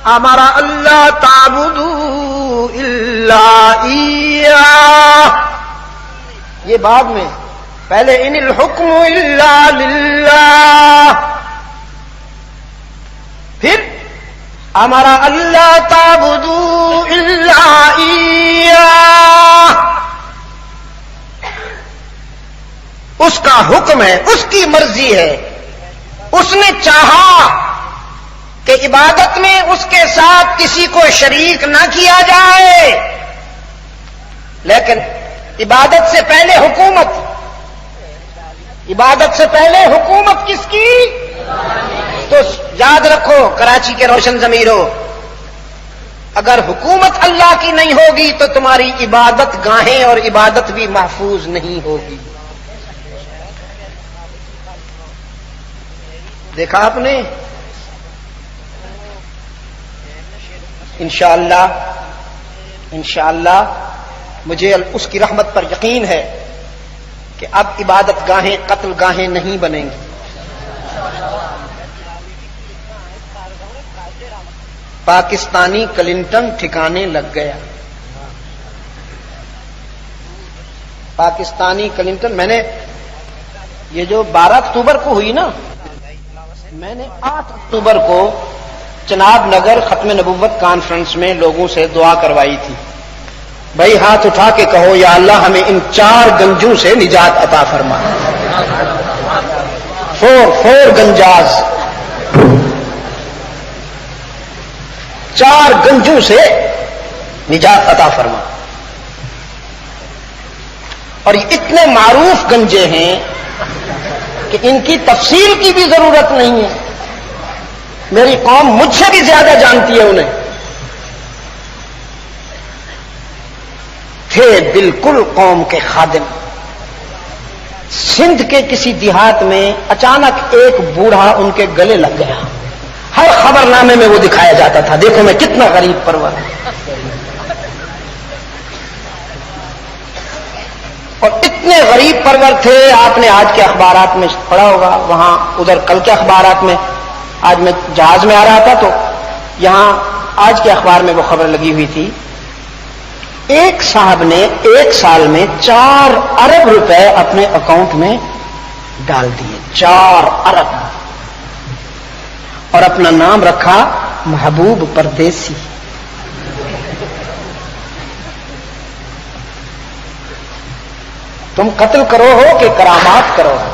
ہمارا اللہ تعبدوا الا ایاہ، یہ بعد میں، پہلے ان الحکم الا للہ، پھر ہمارا اللہ تعبدوا الا ایاہ۔ اس کا حکم ہے، اس کی مرضی ہے، اس نے چاہا کہ عبادت میں اس کے ساتھ کسی کو شریک نہ کیا جائے، لیکن عبادت سے پہلے حکومت، عبادت سے پہلے حکومت کس کی؟ تو یاد رکھو کراچی کے روشن ضمیروں، اگر حکومت اللہ کی نہیں ہوگی تو تمہاری عبادت گاہیں اور عبادت بھی محفوظ نہیں ہوگی۔ دیکھا آپ نے؟ انشاءاللہ مجھے اس کی رحمت پر یقین ہے کہ اب عبادت گاہیں قتل گاہیں نہیں بنیں گی۔ پاکستانی کلنٹن ٹھکانے لگ گیا۔ پاکستانی کلنٹن، میں نے یہ جو 12 اکتوبر کو ہوئی نا، میں نے 8 اکتوبر کو چناب نگر ختم نبوت کانفرنس میں لوگوں سے دعا کروائی تھی، بھائی ہاتھ اٹھا کے کہو یا اللہ ہمیں ان 4 گنجوں سے نجات عطا فرما۔ 4 گنجاز، 4 گنجوں سے نجات عطا فرما۔ اور یہ اتنے معروف گنجے ہیں کہ ان کی تفصیل کی بھی ضرورت نہیں ہے۔ میری قوم مجھ سے بھی زیادہ جانتی ہے انہیں. تھے بالکل قوم کے خادم. سندھ کے کسی دیہات میں اچانک ایک بوڑھا ان کے گلے لگ گیا. ہر خبر نامے میں وہ دکھایا جاتا تھا. دیکھو میں کتنا غریب پرور ہوں. اور اتنے غریب پرور تھے. آپ نے آج کے اخبارات میں پڑھا ہوگا, وہاں ادھر کل کے اخبارات میں. آج میں جہاز میں آ رہا تھا تو یہاں آج کے اخبار میں وہ خبر لگی ہوئی تھی. ایک صاحب نے 1 سال میں 4 ارب روپے اپنے اکاؤنٹ میں ڈال دیے. 4 ارب. اور اپنا نام رکھا محبوب پردیسی. تم قتل کرو ہو کہ کرامات کرو ہو.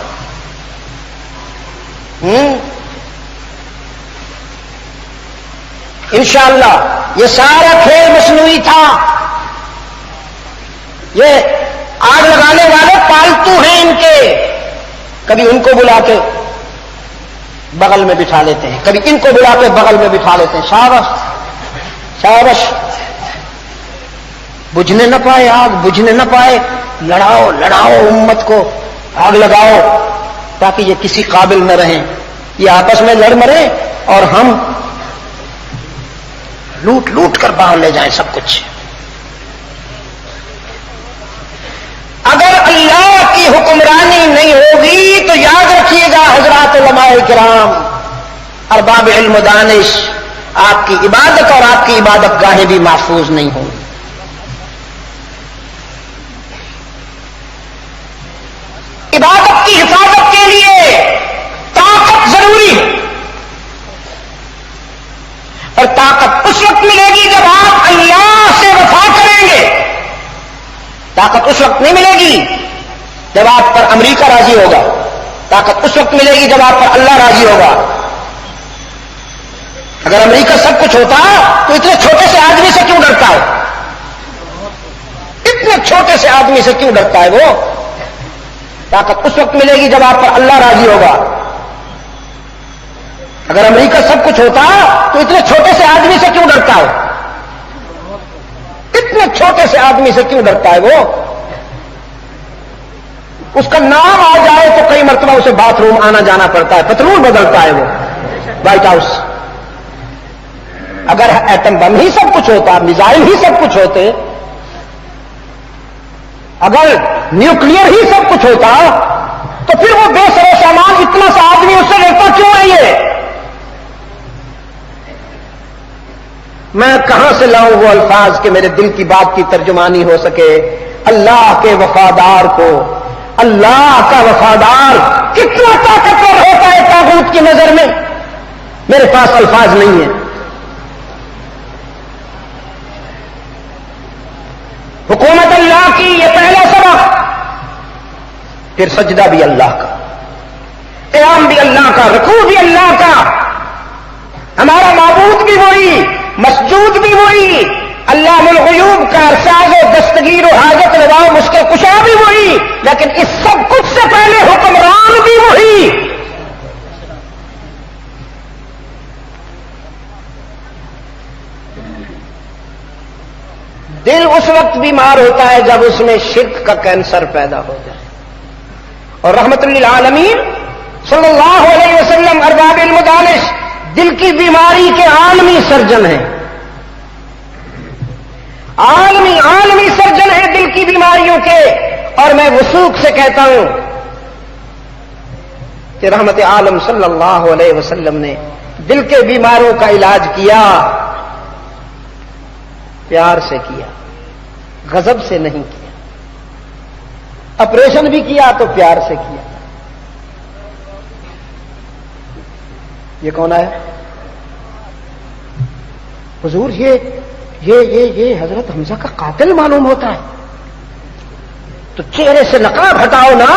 انشاءاللہ یہ سارا کھیل مصنوعی تھا. یہ آگ لگانے والے پالتو ہیں ان کے. کبھی ان کو بلا کے بغل میں بٹھا لیتے ہیں, کبھی ان کو بلا کے بغل میں بٹھا لیتے ہیں. شاباش شاباش. بجھنے نہ پائے آگ, بجھنے نہ پائے. لڑاؤ لڑاؤ امت کو, آگ لگاؤ تاکہ یہ کسی قابل نہ رہیں. یہ آپس میں لڑ مریں اور ہم لوٹ لوٹ کر باہر لے جائیں سب کچھ. اگر اللہ کی حکمرانی نہیں ہوگی تو یاد رکھیے گا حضرات علماء کرام, ارباب علم و دانش, آپ کی عبادت اور آپ کی عبادت گاہیں بھی محفوظ نہیں ہوں. عبادت کی حفاظت کے لیے طاقت ضروری ہے, اور طاقت اس وقت ملے گی جب آپ اللہ سے وفا کریں گے. طاقت اس وقت نہیں ملے گی جب آپ پر امریکہ راضی ہوگا. طاقت اس وقت ملے گی جب آپ پر اللہ راضی ہوگا. اگر امریکہ سب کچھ ہوتا تو اتنے چھوٹے سے آدمی سے کیوں ڈرتا ہے؟ اتنے چھوٹے سے آدمی سے کیوں ڈرتا ہے وہ؟ طاقت اس وقت ملے گی جب آپ پر اللہ راضی ہوگا. اگر امریکہ سب کچھ ہوتا تو اتنے چھوٹے سے آدمی سے کیوں ڈرتا ہے؟ اتنے چھوٹے سے آدمی سے کیوں ڈرتا ہے وہ؟ اس کا نام آ جائے تو کئی مرتبہ اسے باتھ روم آنا جانا پڑتا ہے, پتلون بدلتا ہے وہ وائٹ ہاؤس. اگر ایٹم بم ہی سب کچھ ہوتا, میزائل ہی سب کچھ ہوتے, اگر نیوکلیر ہی سب کچھ ہوتا تو پھر وہ بے سر و سامان اتنا سا آدمی اس سے ڈرتا کیوں ہے؟ یہ میں کہاں سے لاؤں وہ الفاظ کہ میرے دل کی بات کی ترجمانی ہو سکے؟ اللہ کے وفادار کو, اللہ کا وفادار کتنا طاقتور ہوتا ہے طاغوت کی نظر میں, میرے پاس الفاظ نہیں ہیں. حکومت اللہ کی یہ پہلا سبق, پھر سجدہ بھی اللہ کا, قیام بھی اللہ کا, رکوع بھی اللہ کا. ہمارا معبود بھی وہی, مسجود بھی وہی, علام الغیوب کا ساز و دستگیر و حاجت روا مشکل کشا بھی وہی, لیکن اس سب کچھ سے پہلے حکمران بھی وہی. دل اس وقت بیمار ہوتا ہے جب اس میں شرک کا کینسر پیدا ہو جائے. اور رحمت للعالمین صلی اللہ علیہ وسلم ارباب علم و دانش دل کی بیماری کے عالمی سرجن ہیں, عالمی سرجن ہیں دل کی بیماریوں کے. اور میں وثوق سے کہتا ہوں کہ رحمت عالم صلی اللہ علیہ وسلم نے دل کے بیماروں کا علاج کیا, پیار سے کیا, غضب سے نہیں کیا. آپریشن بھی کیا تو پیار سے کیا. یہ کون ہے حضور؟ یہ حضرت حمزہ کا قاتل معلوم ہوتا ہے. تو چہرے سے نقاب ہٹاؤ نا.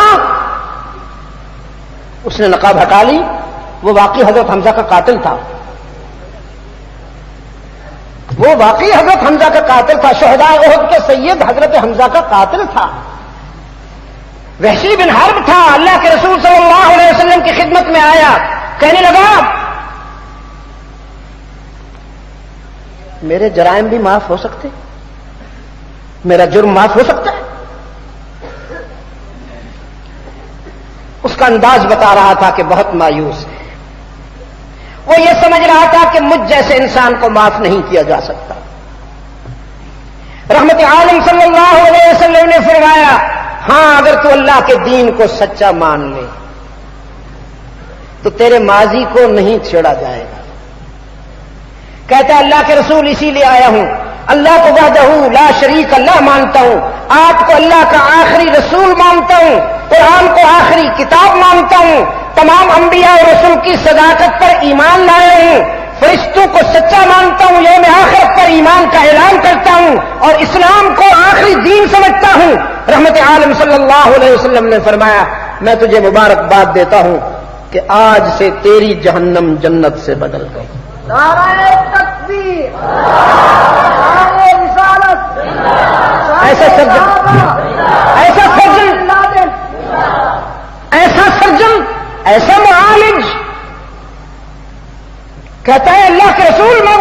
اس نے نقاب ہٹا لی, وہ واقعی حضرت حمزہ کا قاتل تھا. وہ واقعی حضرت حمزہ کا قاتل تھا. شہداء احد کے سید حضرت حمزہ کا قاتل تھا. وحشی بن حرب تھا. اللہ کے رسول صلی اللہ علیہ وسلم کی خدمت میں آیا, کہنے لگا میرے جرائم بھی معاف ہو سکتے، میرا جرم معاف ہو سکتا ہے؟ اس کا انداز بتا رہا تھا کہ بہت مایوس ہے. وہ یہ سمجھ رہا تھا کہ مجھ جیسے انسان کو معاف نہیں کیا جا سکتا. رحمت عالم صلی اللہ علیہ وسلم نے فرمایا ہاں اگر تو اللہ کے دین کو سچا مان لے تو تیرے ماضی کو نہیں چھیڑا جائے گا. کہتا ہے اللہ کے رسول اسی لیے آیا ہوں، اللہ کو وحدہ لا شریک اللہ مانتا ہوں، آپ کو اللہ کا آخری رسول مانتا ہوں، قرآن کو آخری کتاب مانتا ہوں، تمام انبیاء اور رسول کی صداقت پر ایمان لایا ہوں، فرشتوں کو سچا مانتا ہوں، یوم آخرت پر ایمان کا اعلان کرتا ہوں اور اسلام کو آخری دین سمجھتا ہوں. رحمت عالم صلی اللہ علیہ وسلم نے فرمایا میں تجھے مبارکباد دیتا ہوں کہ آج سے تیری جہنم جنت سے بدل گئی. نعرہ تکبیر، نعرہ رسالت، ایسا سرجن، ایسا سرجن، ایسا سرجن، ایسا معالج کہتا ہے اللہ کے رسول میں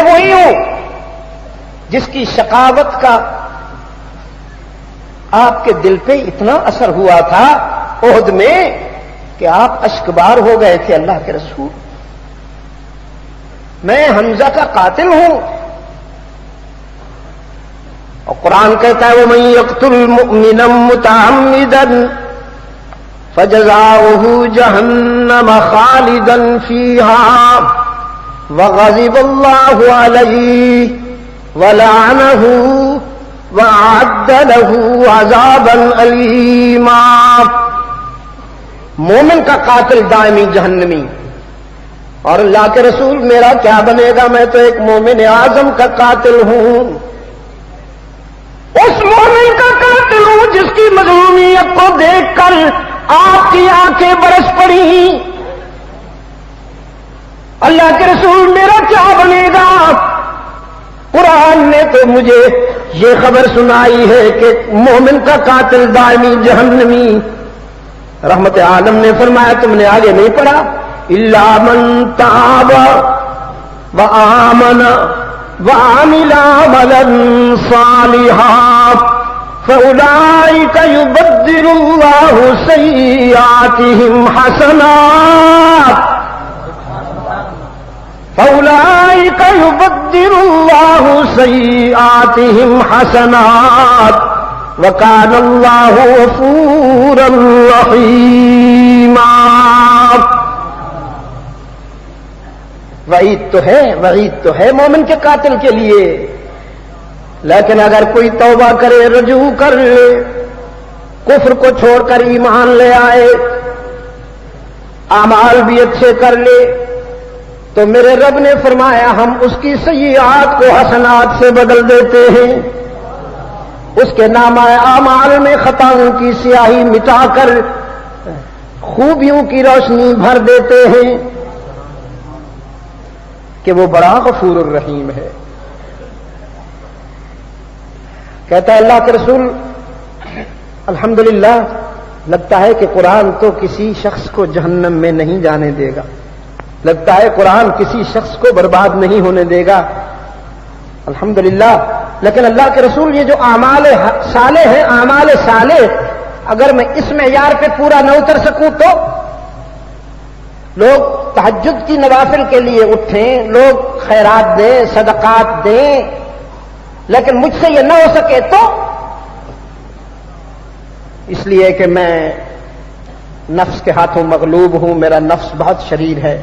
وہی ہوں جس کی شقاوت کا آپ کے دل پہ اتنا اثر ہوا تھا احد میں کہ آپ اشکبار ہو گئے تھے. اللہ کے رسول میں حمزہ کا قاتل ہوں. اور قرآن کہتا ہے وَمَن يَقْتُلْ مُؤْمِنًا مُتَعَمِّدًا فَجَزَاؤُهُ جَهَنَّمَ خَالِدًا فِيهَا وَغَضِبَ اللَّهُ عَلَيْهِ وَلَعَنَهُ وَأَعَدَّ لَهُ عَذَابًا أَلِيمًا. مومن کا قاتل دائمی جہنمی. اور اللہ کے رسول میرا کیا بنے گا؟ میں تو ایک مومن اعظم کا قاتل ہوں، اس مومن کا قاتل ہوں جس کی مظلومیت کو دیکھ کر آپ کی آنکھیں برس پڑی. اللہ کے رسول میرا کیا بنے گا؟ قرآن نے تو مجھے یہ خبر سنائی ہے کہ مومن کا قاتل دائمی جہنمی. رحمت عالم نے فرمایا تم نے آگے نہیں پڑھا الا من تاب وآمن وعمل عملا صالحا فأولئك يبدل الله سيئاتهم حسنات فأولئك يبدل الله سيئاتهم حسنات وَكَانَ اللَّهُ غَفُورًا رَحِيمًا. وعید تو ہے مومن کے قاتل کے لیے، لیکن اگر کوئی توبہ کرے، رجوع کر لے، کفر کو چھوڑ کر ایمان لے آئے، اعمال بھی اچھے کر لے، تو میرے رب نے فرمایا ہم اس کی سیئات کو حسنات سے بدل دیتے ہیں. اس کے نامہ اعمال میں خطاؤں کی سیاہی مٹا کر خوبیوں کی روشنی بھر دیتے ہیں کہ وہ بڑا غفور الرحیم ہے. کہتا ہے اللہ کے رسول الحمدللہ لگتا ہے کہ قرآن تو کسی شخص کو جہنم میں نہیں جانے دے گا، لگتا ہے قرآن کسی شخص کو برباد نہیں ہونے دے گا. الحمدللہ. لیکن اللہ کے رسول یہ جو اعمال صالح ہیں، اعمال صالح اگر میں اس معیار پہ پورا نہ اتر سکوں تو لوگ تہجد کی نوافل کے لیے اٹھیں، لوگ خیرات دیں، صدقات دیں، لیکن مجھ سے یہ نہ ہو سکے تو اس لیے کہ میں نفس کے ہاتھوں مغلوب ہوں، میرا نفس بہت شریر ہے.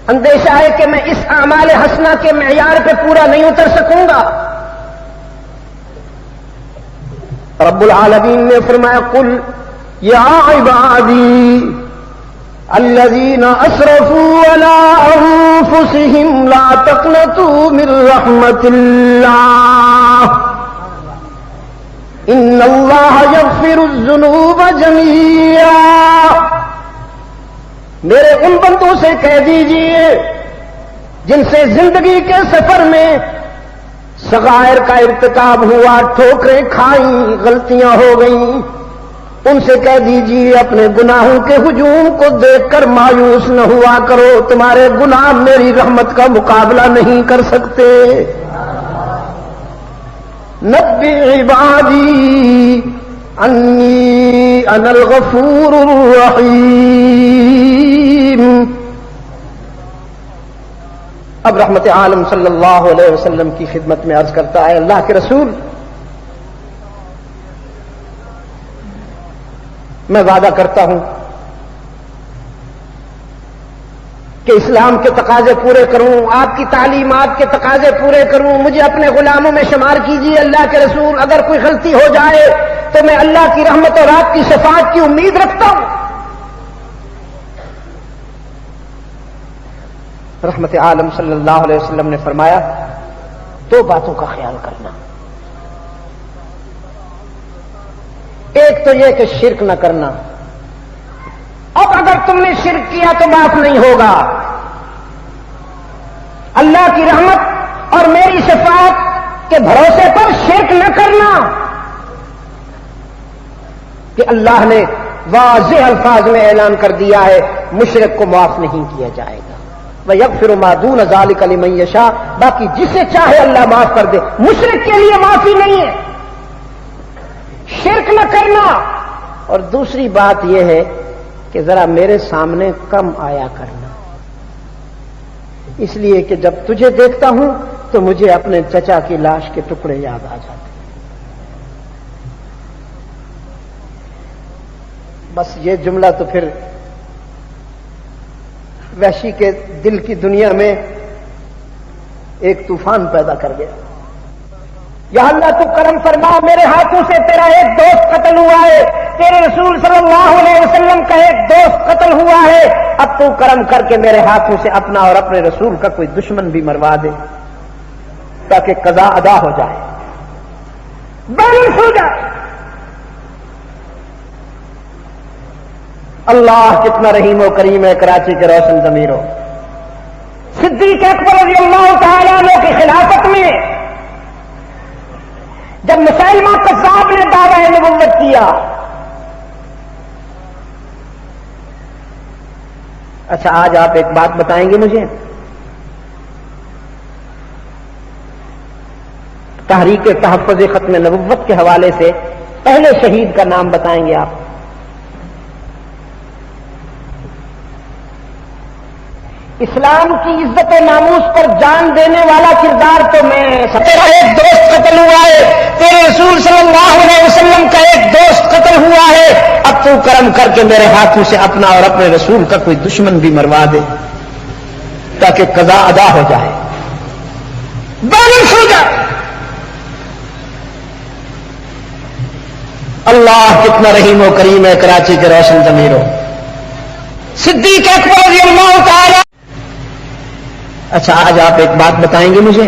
اندیشہ ہے کہ میں اس اعمال حسنہ کے معیار پہ پورا نہیں اتر سکوں گا. رب العالمین نے فرمایا قل یا عبادی الذین اسرفوا علی انفسهم لا تقنطوا من رحمت اللہ ان اللہ یغفر الذنوب جمیعا. میرے ان بندوں سے کہہ دیجئے جن سے زندگی کے سفر میں صغائر کا ارتکاب ہوا، ٹھوکریں کھائیں، غلطیاں ہو گئیں، ان سے کہہ دیجیے اپنے گناہوں کے ہجوم کو دیکھ کر مایوس نہ ہوا کرو، تمہارے گناہ میری رحمت کا مقابلہ نہیں کر سکتے۔ نبئ عبادی انی انا الغفور الرحیم۔ اب رحمت عالم صلی اللہ علیہ وسلم کی خدمت میں عرض کرتا ہے، اللہ کے رسول، میں وعدہ کرتا ہوں کہ اسلام کے تقاضے پورے کروں، آپ کی تعلیمات کے تقاضے پورے کروں، مجھے اپنے غلاموں میں شمار کیجیے اللہ کے رسول۔ اگر کوئی غلطی ہو جائے تو میں اللہ کی رحمت اور آپ کی شفاعت کی امید رکھتا ہوں۔ رحمت عالم صلی اللہ علیہ وسلم نے فرمایا، دو باتوں کا خیال کرنا، ایک تو یہ کہ شرک نہ کرنا، اب اگر تم نے شرک کیا تو معاف نہیں ہوگا۔ اللہ کی رحمت اور میری شفاعت کے بھروسے پر شرک نہ کرنا، کہ اللہ نے واضح الفاظ میں اعلان کر دیا ہے مشرک کو معاف نہیں کیا جائے گا۔ وَيَغْفِرُ مَا دُونَ ذَلِكَ لِمَن يَشَاءُ، باقی جسے چاہے اللہ معاف کر دے، مشرک کے لیے معافی نہیں ہے۔ شرک نہ کرنا، اور دوسری بات یہ ہے کہ ذرا میرے سامنے کم آیا کرنا، اس لیے کہ جب تجھے دیکھتا ہوں تو مجھے اپنے چچا کی لاش کے ٹکڑے یاد آ جاتے ہیں۔ بس یہ جملہ تو پھر وحشی کے دل کی دنیا میں ایک طوفان پیدا کر گیا۔ یا اللہ تو کرم فرما، میرے ہاتھوں سے تیرا ایک دوست قتل ہوا ہے، تیرے رسول صلی اللہ علیہ وسلم کا ایک دوست قتل ہوا ہے، اب تو کرم کر کے میرے ہاتھوں سے اپنا اور اپنے رسول کا کوئی دشمن بھی مروا دے تاکہ قضا ادا ہو جائے، بیلنس ہو جائے۔ اللہ کتنا رحیم و کریم ہے، کراچی کے روشن ضمیروں۔ صدیق اکبر رضی اللہ تعالیٰ عنہ کی خلافت میں جب مسیلمہ کذاب نے دعوی نبوت کیا، اچھا آج آپ ایک بات بتائیں گے مجھے، تحریک تحفظ ختم نبوت کے حوالے سے پہلے شہید کا نام بتائیں گے آپ؟ اسلام کی عزت و ناموس پر جان دینے والا کردار تو میں، تیرا ایک دوست قتل ہوا ہے، تیرے رسول صلی اللہ علیہ وسلم کا ایک دوست قتل ہوا ہے، اب تو کرم کر کے میرے ہاتھوں سے اپنا اور اپنے رسول کا کوئی دشمن بھی مروا دے تاکہ قضا ادا ہو جائے، بیلنس ہو جائے۔ اللہ کتنا رحیم و کریم ہے، کراچی کے روشن ضمیروں۔ صدیق اکبر رضی اللہ تعالی، اچھا آج آپ ایک بات بتائیں گے مجھے،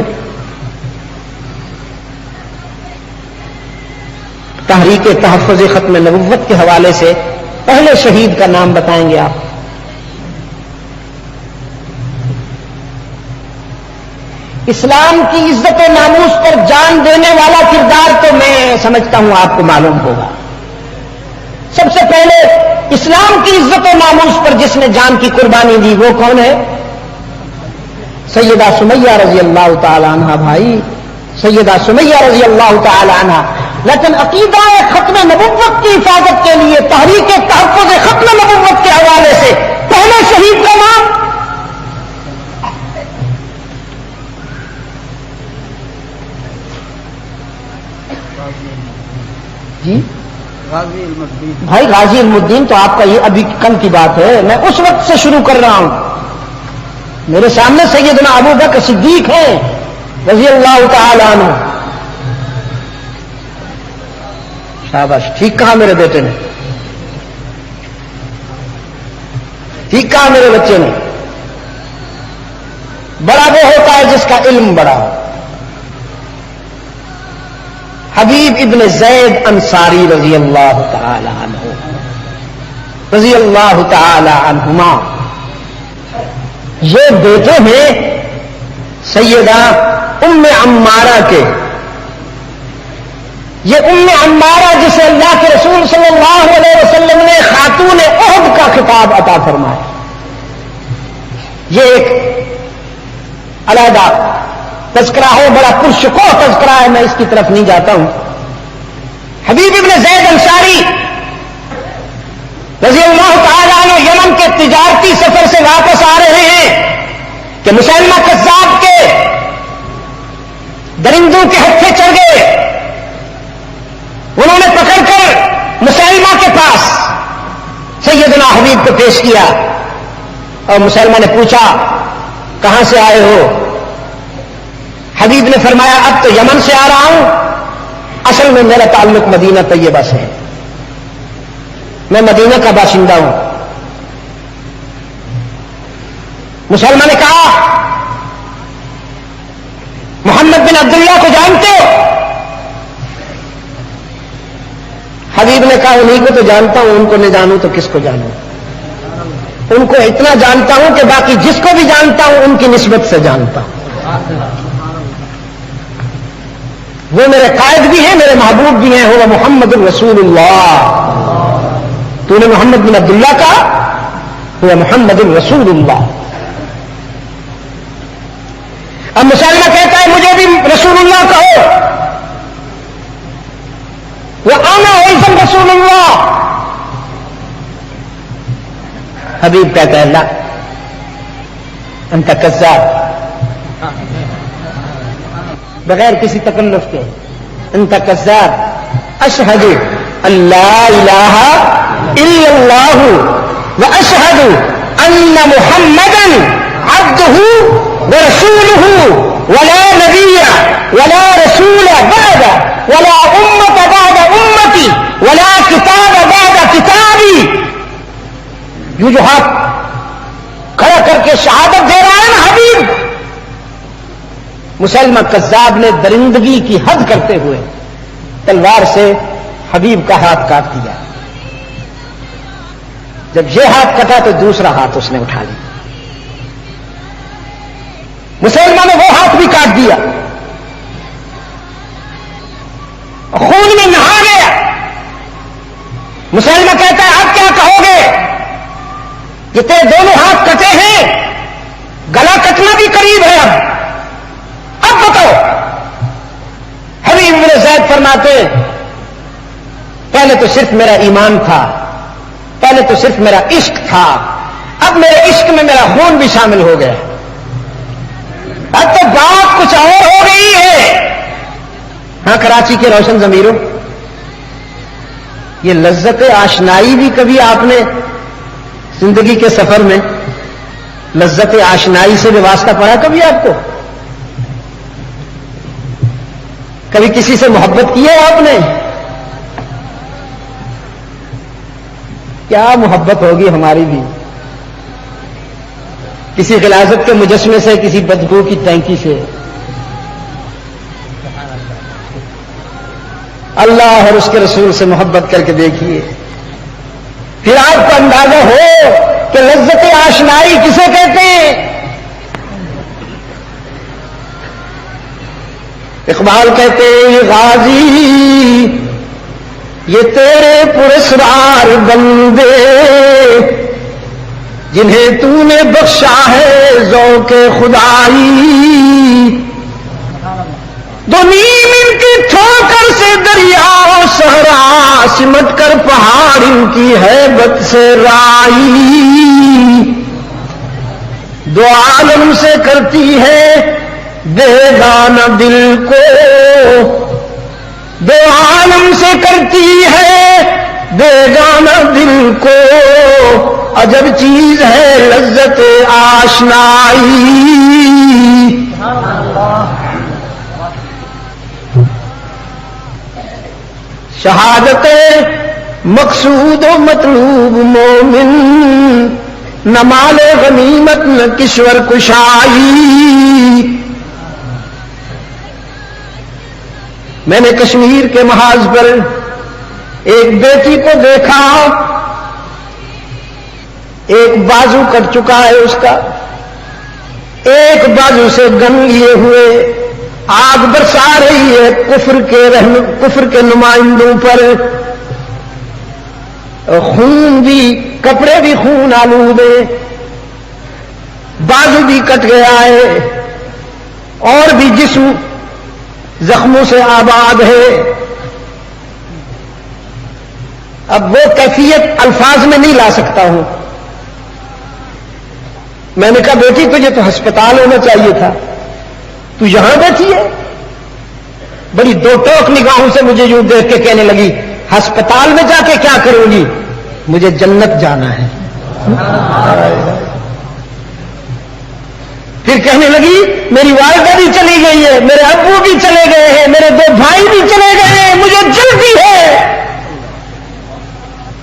تحریک تحفظ ختم نبوت کے حوالے سے پہلے شہید کا نام بتائیں گے آپ؟ اسلام کی عزت و ناموس پر جان دینے والا کردار تو میں سمجھتا ہوں آپ کو معلوم ہوگا۔ سب سے پہلے اسلام کی عزت و ناموس پر جس نے جان کی قربانی دی وہ کون ہے؟ سیدہ سمیہ رضی اللہ تعالی عنہ بھائی، سیدہ سمیہ رضی اللہ تعالی عنہ۔ لیکن عقیدہ ختم نبوت کی حفاظت کے لیے تحریک تحفظ ختم نبوت کے حوالے سے پہلے شہید کا نام جی بھائی غازی علم الدین، تو آپ کا یہ ابھی کل کی بات ہے، میں اس وقت سے شروع کر رہا ہوں۔ میرے سامنے سیدنا ابو بکر صدیق ہیں رضی اللہ تعالی عنہ۔ شاباش، ٹھیک کہا میرے بیٹے نے، ٹھیک کہا میرے بچے نے۔ بڑا وہ ہوتا ہے جس کا علم بڑا ہو۔ حبیب ابن زید انصاری رضی اللہ تعالی عنہ، رضی اللہ تعالی عنہما، یہ بیٹے ہیں سیدہ ام عمارہ کے یہ عمارہ جسے اللہ کے رسول صلی اللہ علیہ وسلم نے خاتون احد کا خطاب عطا فرمایا، یہ ایک علیحدہ تذکرہ ہے، بڑا پرشکوہ تذکرہ ہے، میں اس کی طرف نہیں جاتا ہوں۔ حبیب ابن زید انصاری رضی اللہ تعالیٰ عنہ یمن کے تجارتی سفر سے واپس آ رہے ہیں کہ مسلمہ کذاب کے درندوں کے ہتھے چڑھ گئے۔ انہوں نے پکڑ کر مسلمہ کے پاس سیدنا حبیب کو پیش کیا اور مسلمہ نے پوچھا کہاں سے آئے ہو؟ حبیب نے فرمایا اب تو یمن سے آ رہا ہوں، اصل میں میرا تعلق مدینہ طیبہ سے ہے، میں مدینہ کا باشندہ ہوں۔ مسلمہ نے کہا محمد بن عبداللہ کو جانتے ہو؟ حبیب نے کہا انہیں کو تو جانتا ہوں، ان کو نہیں جانوں تو کس کو جانوں؟ ان کو اتنا جانتا ہوں کہ باقی جس کو بھی جانتا ہوں ان کی نسبت سے جانتا ہوں، وہ میرے قائد بھی ہیں، میرے محبوب بھی ہیں، وہ محمد الرسول اللہ۔ تو نے محمد بن عبداللہ کا، وہ محمد الرسول اللہ۔ اب مسلمہ کہتا ہے مجھے بھی رسول اللہ کہو، وہ آنا ایسا رسول اللہ۔ حبیب کہتا ہے لا انت کذاب، بغیر کسی تکلف کے انت کذاب، اشہد ان لا الہ الا اللہ واشہد ان محمدا عبدہ ورسولہ ولا نبی ولا رسول بعد ولا امت بعد امتی ولا کتاب بعد کتابی۔ یوں جو ہاتھ کھڑا کر کے شہادت دے رہا ہے نا حبیب، مسلمہ کذاب نے درندگی کی حد کرتے ہوئے تلوار سے حبیب کا ہاتھ کاٹ دیا۔ جب یہ ہاتھ کٹا تو دوسرا ہاتھ اس نے اٹھا لیا، مسلمہ نے وہ ہاتھ بھی کاٹ دیا، خون میں نہا گیا۔ مسلمہ کہتا ہے اب کیا کہو گے؟ یہ تیرے دونوں ہاتھ کٹے ہیں، گلا کٹنا بھی قریب ہے، اب بتاؤ۔ حبیب بن زید فرماتے پہلے تو صرف میرا ایمان تھا، پہلے تو صرف میرا عشق تھا، اب میرے عشق میں میرا خون بھی شامل ہو گیا، اب تو بات کچھ اور ہو گئی ہے۔ ہاں کراچی کے روشن ضمیروں، یہ لذت آشنائی بھی کبھی آپ نے زندگی کے سفر میں لذت آشنائی سے بھی واسطہ پڑا کبھی آپ کو؟ کبھی کسی سے محبت کی ہے آپ نے؟ کیا محبت ہوگی ہماری بھی کسی غلاظت کے مجسمے سے، کسی بدبو کی ٹینکی سے۔ اللہ اور اس کے رسول سے محبت کر کے دیکھیے، پھر آپ کو اندازہ ہو کہ لذت آشنائی کسے کہتے ہیں۔ اقبال کہتے ہیں یہ غازی یہ تیرے پراسرار بندے جنہیں تو نے بخشا ہے ذوق خدائی، دو نیم ان کی ٹھوکر سے دریا و صحرا سمٹ کر پہاڑ ان کی ہیبت سے رائی، دو عالم سے کرتی ہے بیگانہ دل کو، دو عالم سے کرتی ہے بیگانہ دل کو، عجب چیز ہے لذت آشنائی۔ شہادت مقصود و مطلوب مومن، نہ مال غنیمت نہ کشور کشائی۔ میں نے کشمیر کے محاذ پر ایک بیٹی کو دیکھا، ایک بازو کٹ چکا ہے اس کا، ایک بازو سے گن لیے ہوئے آگ برسا رہی ہے کفر کے نمائندوں پر، خون بھی، کپڑے بھی خون آلود ہے، بازو بھی کٹ گیا ہے، اور بھی جسم زخموں سے آباد ہے۔ اب وہ کیفیت الفاظ میں نہیں لا سکتا ہوں۔ میں نے کہا بیٹی تجھے تو ہسپتال ہونا چاہیے تھا، تو یہاں بیٹھی ہے؟ بڑی دو ٹوک نگاہوں سے مجھے یوں دیکھ کے کہنے لگی ہسپتال میں جا کے کیا کروں گی؟ مجھے جنت جانا ہے۔ پھر کہنے لگی میری والدہ بھی چلی گئی ہے، میرے ابو بھی چلے گئے ہیں، میرے 2 بھائی بھی چلے گئے ہیں، مجھے جلدی ہے،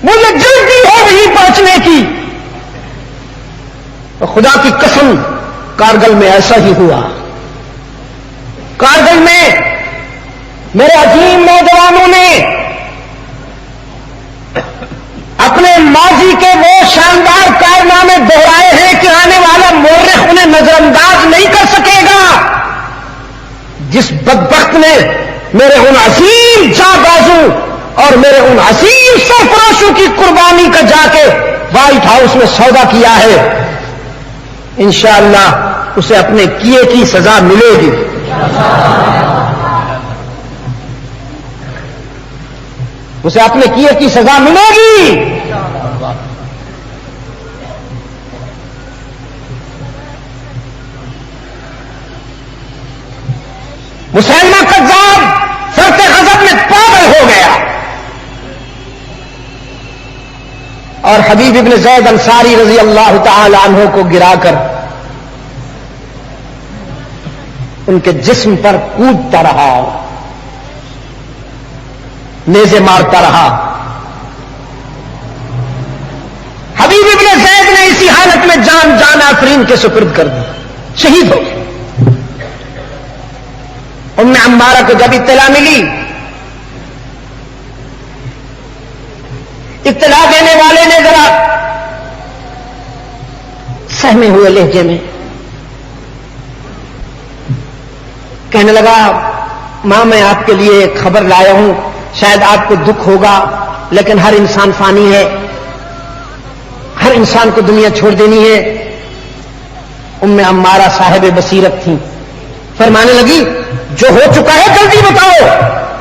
مجھے جلدی ہے وہیں پہنچنے کی۔ تو خدا کی قسم کارگل میں ایسا ہی ہوا۔ کارگل میں میرے عظیم نوجوانوں نے اپنے ماضی کے وہ شاندار کارنامے دہرائے ہیں کہ آنے والا مورخ انہیں نظر انداز نہیں کر سکے گا۔ جس بدبخت نے میرے ان عظیم جانبازوں اور میرے ان عظیم سرفراشوں کی قربانی کا جا کے وائٹ ہاؤس میں سودا کیا ہے، انشاءاللہ اسے اپنے کیے کی سزا ملے گی۔ اسے اپنے کیے کی سزا ملے گی۔ مسلمہ کذاب فرط غضب میں پاگل ہو گیا اور حبیب ابن زید انصاری رضی اللہ تعالی عنہ کو گرا کر ان کے جسم پر کودتا رہا، نیزے مارتا رہا۔ حبیب ابن زید نے اسی حالت میں جان آفرین کے سپرد کر دی، شہید ہو گئے۔ ام عمارہ کو جب اطلاع ملی، اطلاع دینے والے نے ذرا سہمے ہوئے لہجے میں کہنے لگا ماں میں آپ کے لیے ایک خبر لایا ہوں، شاید آپ کو دکھ ہوگا لیکن ہر انسان فانی ہے، ہر انسان کو دنیا چھوڑ دینی ہے۔ ام عمارہ صاحب بصیرت تھیں، فرمانے لگی جو ہو چکا ہے جلدی بتاؤ،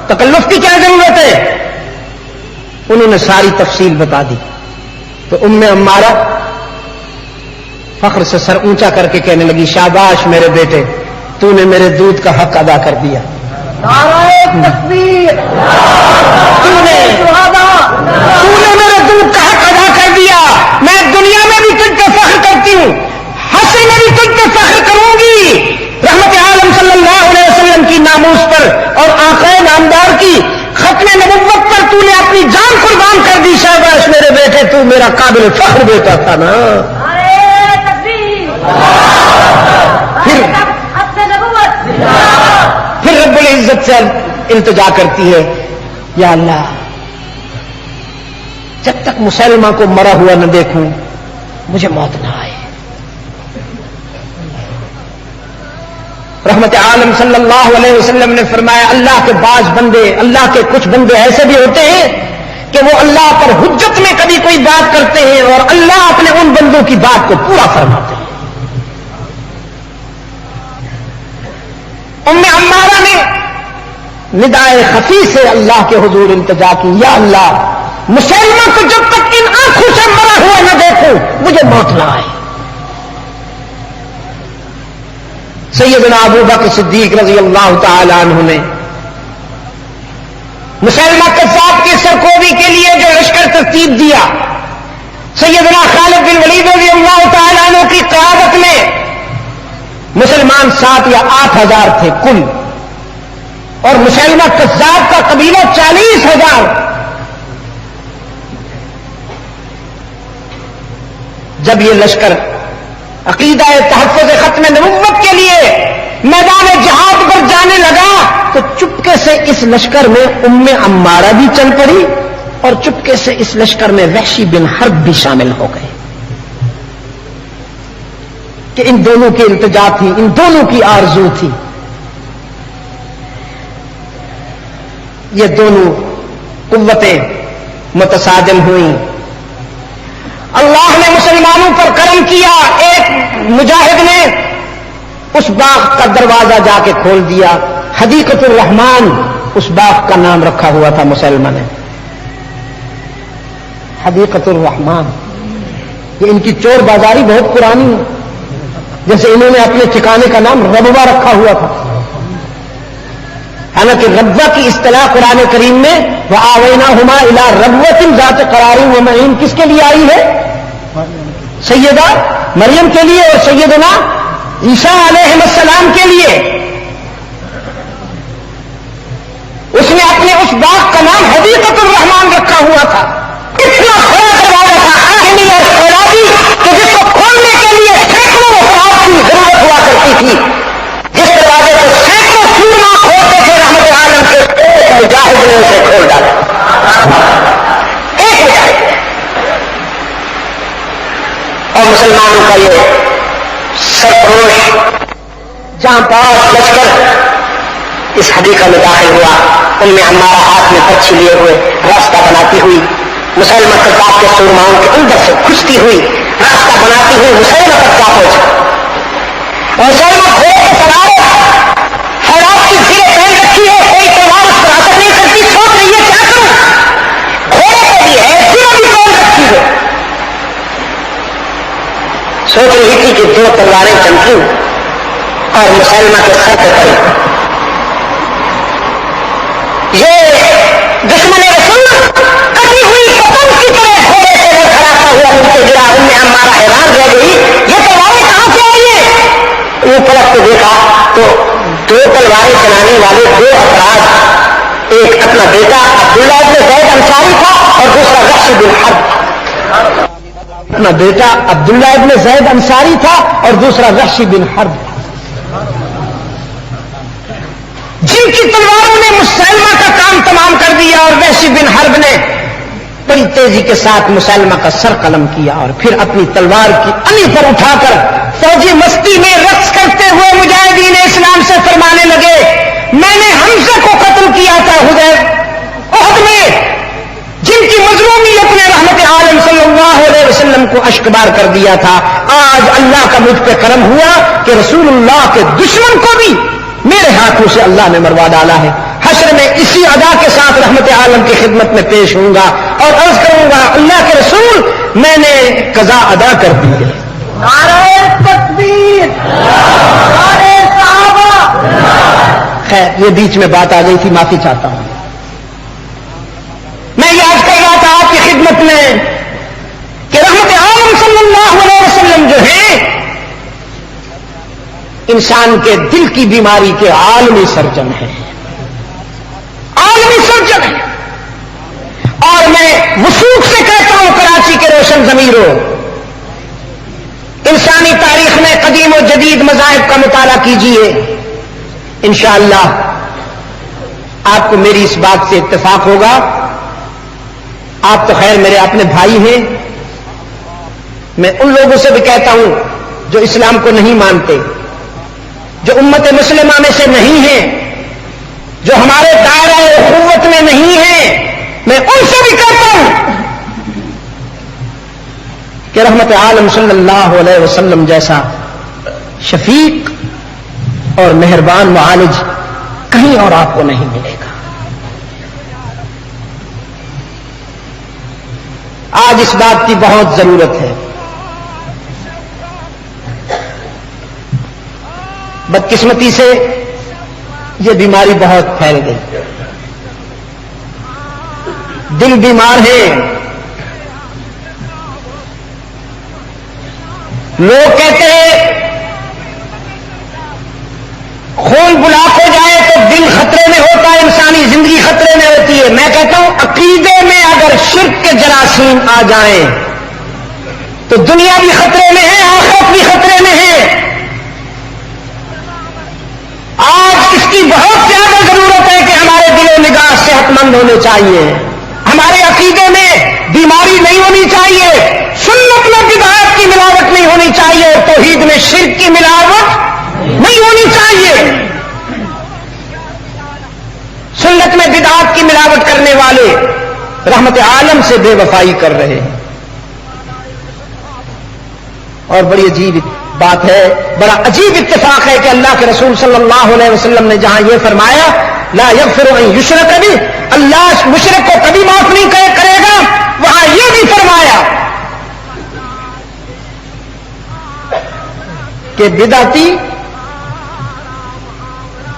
تکلف کی کیا ضرورت ہے؟ انہوں نے ساری تفصیل بتا دی تو ام عمارہ فخر سے سر اونچا کر کے کہنے لگی شاباش میرے بیٹے، تو نے میرے دودھ کا حق ادا کر دیا۔ نعرہ تکبیر، تو نے میرے دودھ کا حق ادا کر دیا۔ میں دنیا میں بھی تجھ پہ فخر کرتی ہوں، حشر میں بھی تجھ پہ فخر کروں گی۔ رحمت عالم صلی اللہ علیہ وسلم کی ناموس پر اور آقا نامدار کی ختم نبوت پر تو نے اپنی جان قربان کر دی۔ شاباش میرے بیٹے، تو میرا قابل فخر بیٹا تھا نا۔ نعرہ تکبیر، پھر رب العزت سے التجا کرتی ہے یا اللہ جب تک مسلمہ کو مرا ہوا نہ دیکھوں مجھے موت نہ آئے۔ رحمت عالم صلی اللہ علیہ وسلم نے فرمایا اللہ کے بعض بندے، اللہ کے کچھ بندے ایسے بھی ہوتے ہیں کہ وہ اللہ پر حجت میں کبھی کوئی بات کرتے ہیں اور اللہ اپنے ان بندوں کی بات کو پورا فرماتے ہیں۔ ام عمارہ نے ندائے خفی سے اللہ کے حضور التجا کی یا اللہ مسلمہ کو جب تک ان آنکھوں سے مرا ہوا نہ دیکھوں مجھے موت نہ آئے۔ سیدنا ابو بکر صدیق رضی اللہ تعالی عنہ نے مسلمہ کذاب کی سرکوبی کے لیے جو لشکر ترتیب دیا، سیدنا خالد بن ولید رضی اللہ تعالی عنہ کی قیادت میں مسلمان 7 یا 8 ہزار تھے کل، اور مسلمہ کذاب کا قبیلہ 40,000۔ جب یہ لشکر عقیدہ تحفظ ختم نبوت کے لیے میدان جہاد پر جانے لگا تو چپکے سے اس لشکر میں ام عمارہ بھی چل پڑی اور چپکے سے اس لشکر میں وحشی بن حرب بھی شامل ہو گئے کہ ان دونوں کی التجا تھی، ان دونوں کی آرزو تھی یہ دونوں قوتیں متصادم ہوئیں. اللہ نے مسلمانوں پر کرم کیا. ایک مجاہد نے اس باغ کا دروازہ جا کے کھول دیا. حدیقۃ الرحمان اس باغ کا نام رکھا ہوا تھا مسلمان نے. حدیقۃ الرحمان. یہ ان کی چور بازاری بہت پرانی ہے. جیسے انہوں نے اپنے ٹھکانے کا نام ربوہ رکھا ہوا تھا. حالانکہ ربوہ کی اصطلاح قرآن کریم میں وَآوَيْنَاهُمَا إِلَىٰ رَبْوَةٍ ذَاتِ قَرَارٍ وَمَعِينٍ کس کے لیے آئی ہے؟ سیدہ مریم کے لیے اور سیدنا عیسیٰ علیہ السلام کے لیے. اس نے اپنے اس باغ کا نام حدیقۃ الرحمان رکھا ہوا تھا. اتنا بڑا دروازہ تھا آہنی اور خیراتی کہ جس کو کھولنے کے لیے سینکڑوں افراد کی ضرورت ہوا کرتی تھی. جس دروازے کو سینکڑوں سورما کھولتے تھے رحمت عالم کے ایک مجاہد نے اسے کھول ڈالا. ایک مجاہد. اور مسلمانوں کا یہ سرفروش جہاں پاس لشکر اس حدیقہ میں داخل ہوا. ان میں ہمارا ہاتھ میں پرچھی لیے ہوئے راستہ بناتی ہوئی مسلمہ کتاب کے سورماؤں کے اندر سے کھستی ہوئی راستہ بناتی ہوئی مسلمہ تک جا پہنچی. مسلمہ گھوڑے کے سوار حیرات کی زیریں پہن رکھی ہے. کوئی تلوار اس پر اثر نہیں کرتی. سوچ رہی ہے کیا کروں. گھوڑے پہ بھی ہے زیریں بھی پہن رکھی ہے. سوچ رہی تھی کہ دو تلواریں چمکی اور مسلمہ کے سر پہ پڑی. یہ دشمن رسول کٹی ہوئی پتنگ کی طرح گھوڑے سے لڑکھڑاتا ہوا نیچے گرا. ان میں ہمارا حیران رہ گئی یہ تلواریں کہاں سے آئی ہیں. وہ پلٹ کے دیکھا تو دو تلواریں چلانے والے دو افراد, ایک اپنا بیٹا عبداللہ ابن زید انصاری تھا اور دوسرا وحشی بن حرب. اپنا بیٹا عبداللہ ابن زید انصاری تھا اور دوسرا وحشی بن حرب تھا, جن کی تلواروں نے مسلمہ کا کام تمام کر دیا. اور وحشی بن حرب نے بڑی تیزی کے ساتھ مسلمہ کا سر قلم کیا اور پھر اپنی تلوار کی علی پر اٹھا کر فوجی مستی میں رقص کرتے ہوئے مجاہدین اسلام سے فرمانے لگے میں نے حمزہ کو قتل کیا تھا حدیبیہ عہد میں, جن کی مظلومیت نے رحمت عالم صلی اللہ علیہ وسلم کو اشکبار کر دیا تھا. آج اللہ کا مجھ پہ کرم ہوا کہ رسول اللہ کے دشمن کو بھی میرے ہاتھوں سے اللہ نے مروا ڈالا ہے. حشر میں اسی ادا کے ساتھ رحمت عالم کی خدمت میں پیش ہوں گا اور عرض کروں گا اللہ کے رسول میں نے قضا ادا کر دی ہے. نعرہ تکبیر, نعرہ صحابہ. خیر یہ بیچ میں بات آ گئی تھی, معافی چاہتا ہوں. میں یہ آج کر رہا تھا آپ کی خدمت میں کہ رحمت عالم صلی اللہ علیہ وسلم جو ہے انسان کے دل کی بیماری کے عالمی سرجن ہیں, عالمی سرجن ہیں. اور میں وثوق سے کہتا ہوں کراچی کے روشن ضمیروں, انسانی تاریخ میں قدیم و جدید مذاہب کا مطالعہ کیجیے. انشاءاللہ آپ کو میری اس بات سے اتفاق ہوگا. آپ تو خیر میرے اپنے بھائی ہیں. میں ان لوگوں سے بھی کہتا ہوں جو اسلام کو نہیں مانتے, جو امت مسلمہ میں سے نہیں ہیں, جو ہمارے دائرہ اخوت میں نہیں ہیں, میں ان سے بھی کہتا ہوں کہ رحمت عالم صلی اللہ علیہ وسلم جیسا شفیق اور مہربان معالج کہیں اور آپ کو نہیں ملے گا. آج اس بات کی بہت ضرورت ہے. بدقسمتی سے یہ بیماری بہت پھیل گئی. دل بیمار ہیں. لوگ کہتے ہیں خون بلاک ہو جائے تو دل خطرے میں ہوتا ہے, انسانی زندگی خطرے میں ہوتی ہے. میں کہتا ہوں عقیدے میں اگر شرک کے جراثیم آ جائیں تو دنیا بھی خطرے میں ہے, آخرت بھی خطرے میں ہے. آج اس کی بہت زیادہ ضرورت ہے کہ ہمارے دل و نگاہ صحت مند ہونے چاہیے. ہمارے عقیدے میں بیماری نہیں ہونی چاہیے, سنت میں بدعت کی ملاوٹ نہیں ہونی چاہیے, اور توحید میں شرک کی ملاوٹ نہیں ہونی چاہیے. سنت میں بدعات کی ملاوٹ کرنے والے رحمت عالم سے بے وفائی کر رہے ہیں. اور بڑی عجیب بات ہے، بڑا عجیب اتفاق ہے کہ اللہ کے رسول صلی اللہ علیہ وسلم نے جہاں یہ فرمایا لا یغفر ان یشرک بہ، اللہ مشرک کو کبھی معاف نہیں کرے گا، وہاں یہ بھی فرمایا کہ بدعتی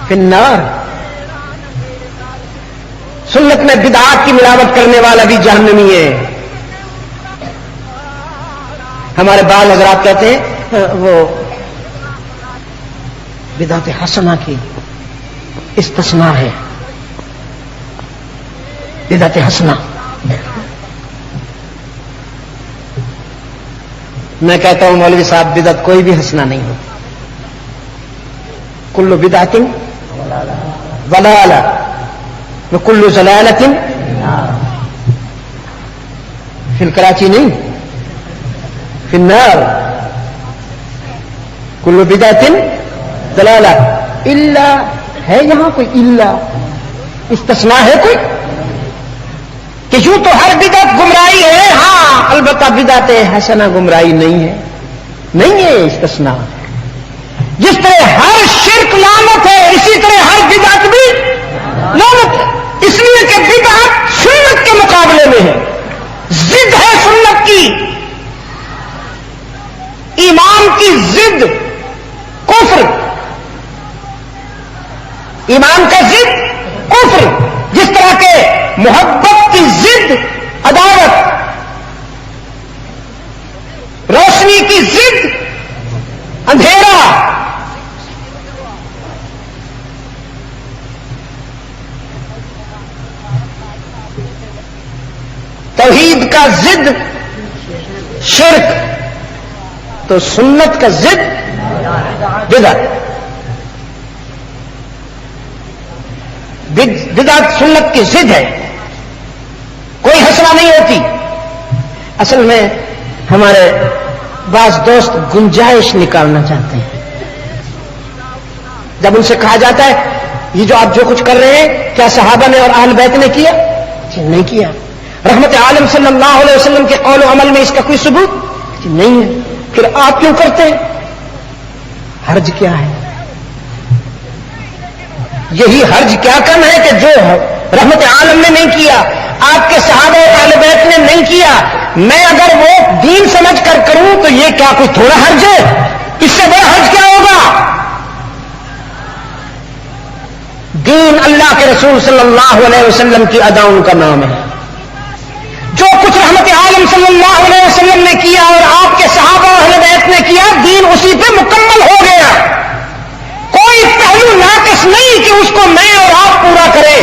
فی النار، سنت میں بدعات کی ملاوٹ کرنے والا بھی جہنمی ہے. ہمارے بعض حضرات کہتے ہیں وہ بدعت حسنہ کی استثناء ہے، بدعت حسنہ. میں کہتا ہوں مولوی صاحب بدعت کوئی بھی حسنہ نہیں ہو، کل بدعت ضلالہ وکل ضلالۃ فی الکراچی نہیں فی النار، کل بدعت ضلالہ. الا ہے یہاں کوئی الا استثناء ہے کوئی کہ یوں تو ہر بدعت گمراہی ہے، ہاں البتہ بدعت حسنہ گمراہی نہیں ہے، نہیں ہے استثناء. جس طرح ہر شرک لعنت ہے اسی طرح ہر بدعت بھی لعنت ہے، اس لیے کہ بدعت سنت کے مقابلے میں ہے، ضد ہے سنت کی. ایمان کی ضد کفر، ایمان کا ضد کفر، جس طرح کے محبت کی ضد عداوت، روشنی کی ضد اندھیرا. توحید کا ضد شرک، تو سنت کا ضد بدعت. بدعت سنت کی ضد ہے، کوئی حسنہ نہیں ہوتی. اصل میں ہمارے بعض دوست گنجائش نکالنا چاہتے ہیں. جب ان سے کہا جاتا ہے یہ جو آپ جو کچھ کر رہے ہیں کیا صحابہ نے اور اہل بیت نے کیا؟ نہیں کیا. رحمت عالم صلی اللہ علیہ وسلم کے قول و عمل میں اس کا کوئی ثبوت نہیں ہے، پھر آپ کیوں کرتے ہیں؟ حرج کیا ہے؟ یہی حرج کیا کم ہے کہ جو رحمت عالم نے نہیں کیا، آپ کے صحابہ اور اہل بیت نے نہیں کیا، میں اگر وہ دین سمجھ کر کروں تو یہ کیا کوئی تھوڑا حرج ہے؟ اس سے بڑا حرج کیا ہوگا؟ دین اللہ کے رسول صلی اللہ علیہ وسلم کی اداؤں کا نام ہے. جو کچھ رحمت عالم صلی اللہ علیہ وسلم نے کیا اور آپ کے صحابہ اور اہل بیت نے کیا، دین اسی پہ مکمل ہو گیا. کوئی پہلو ناقص نہیں کہ اس کو میں اور آپ پورا کرے.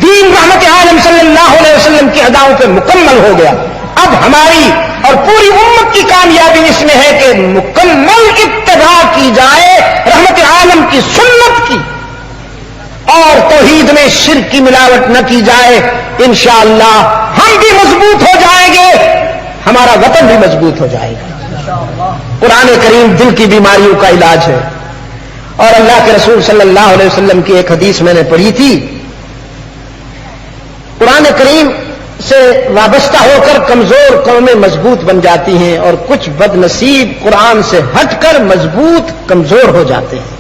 دین رحمت عالم صلی اللہ علیہ وسلم کی اداؤں پہ مکمل ہو گیا. اب ہماری اور پوری امت کی کامیابی اس میں ہے کہ مکمل اتباع کی جائے رحمت عالم کی سنت کی، اور توحید میں شرک کی ملاوٹ نہ کی جائے. انشاءاللہ ہم بھی مضبوط ہو جائیں گے، ہمارا وطن بھی مضبوط ہو جائے گا. قرآن کریم دل کی بیماریوں کا علاج ہے. اور اللہ کے رسول صلی اللہ علیہ وسلم کی ایک حدیث میں نے پڑھی تھی، قرآن کریم سے وابستہ ہو کر کمزور قومیں مضبوط بن جاتی ہیں اور کچھ بد نصیب قرآن سے ہٹ کر مضبوط کمزور ہو جاتے ہیں.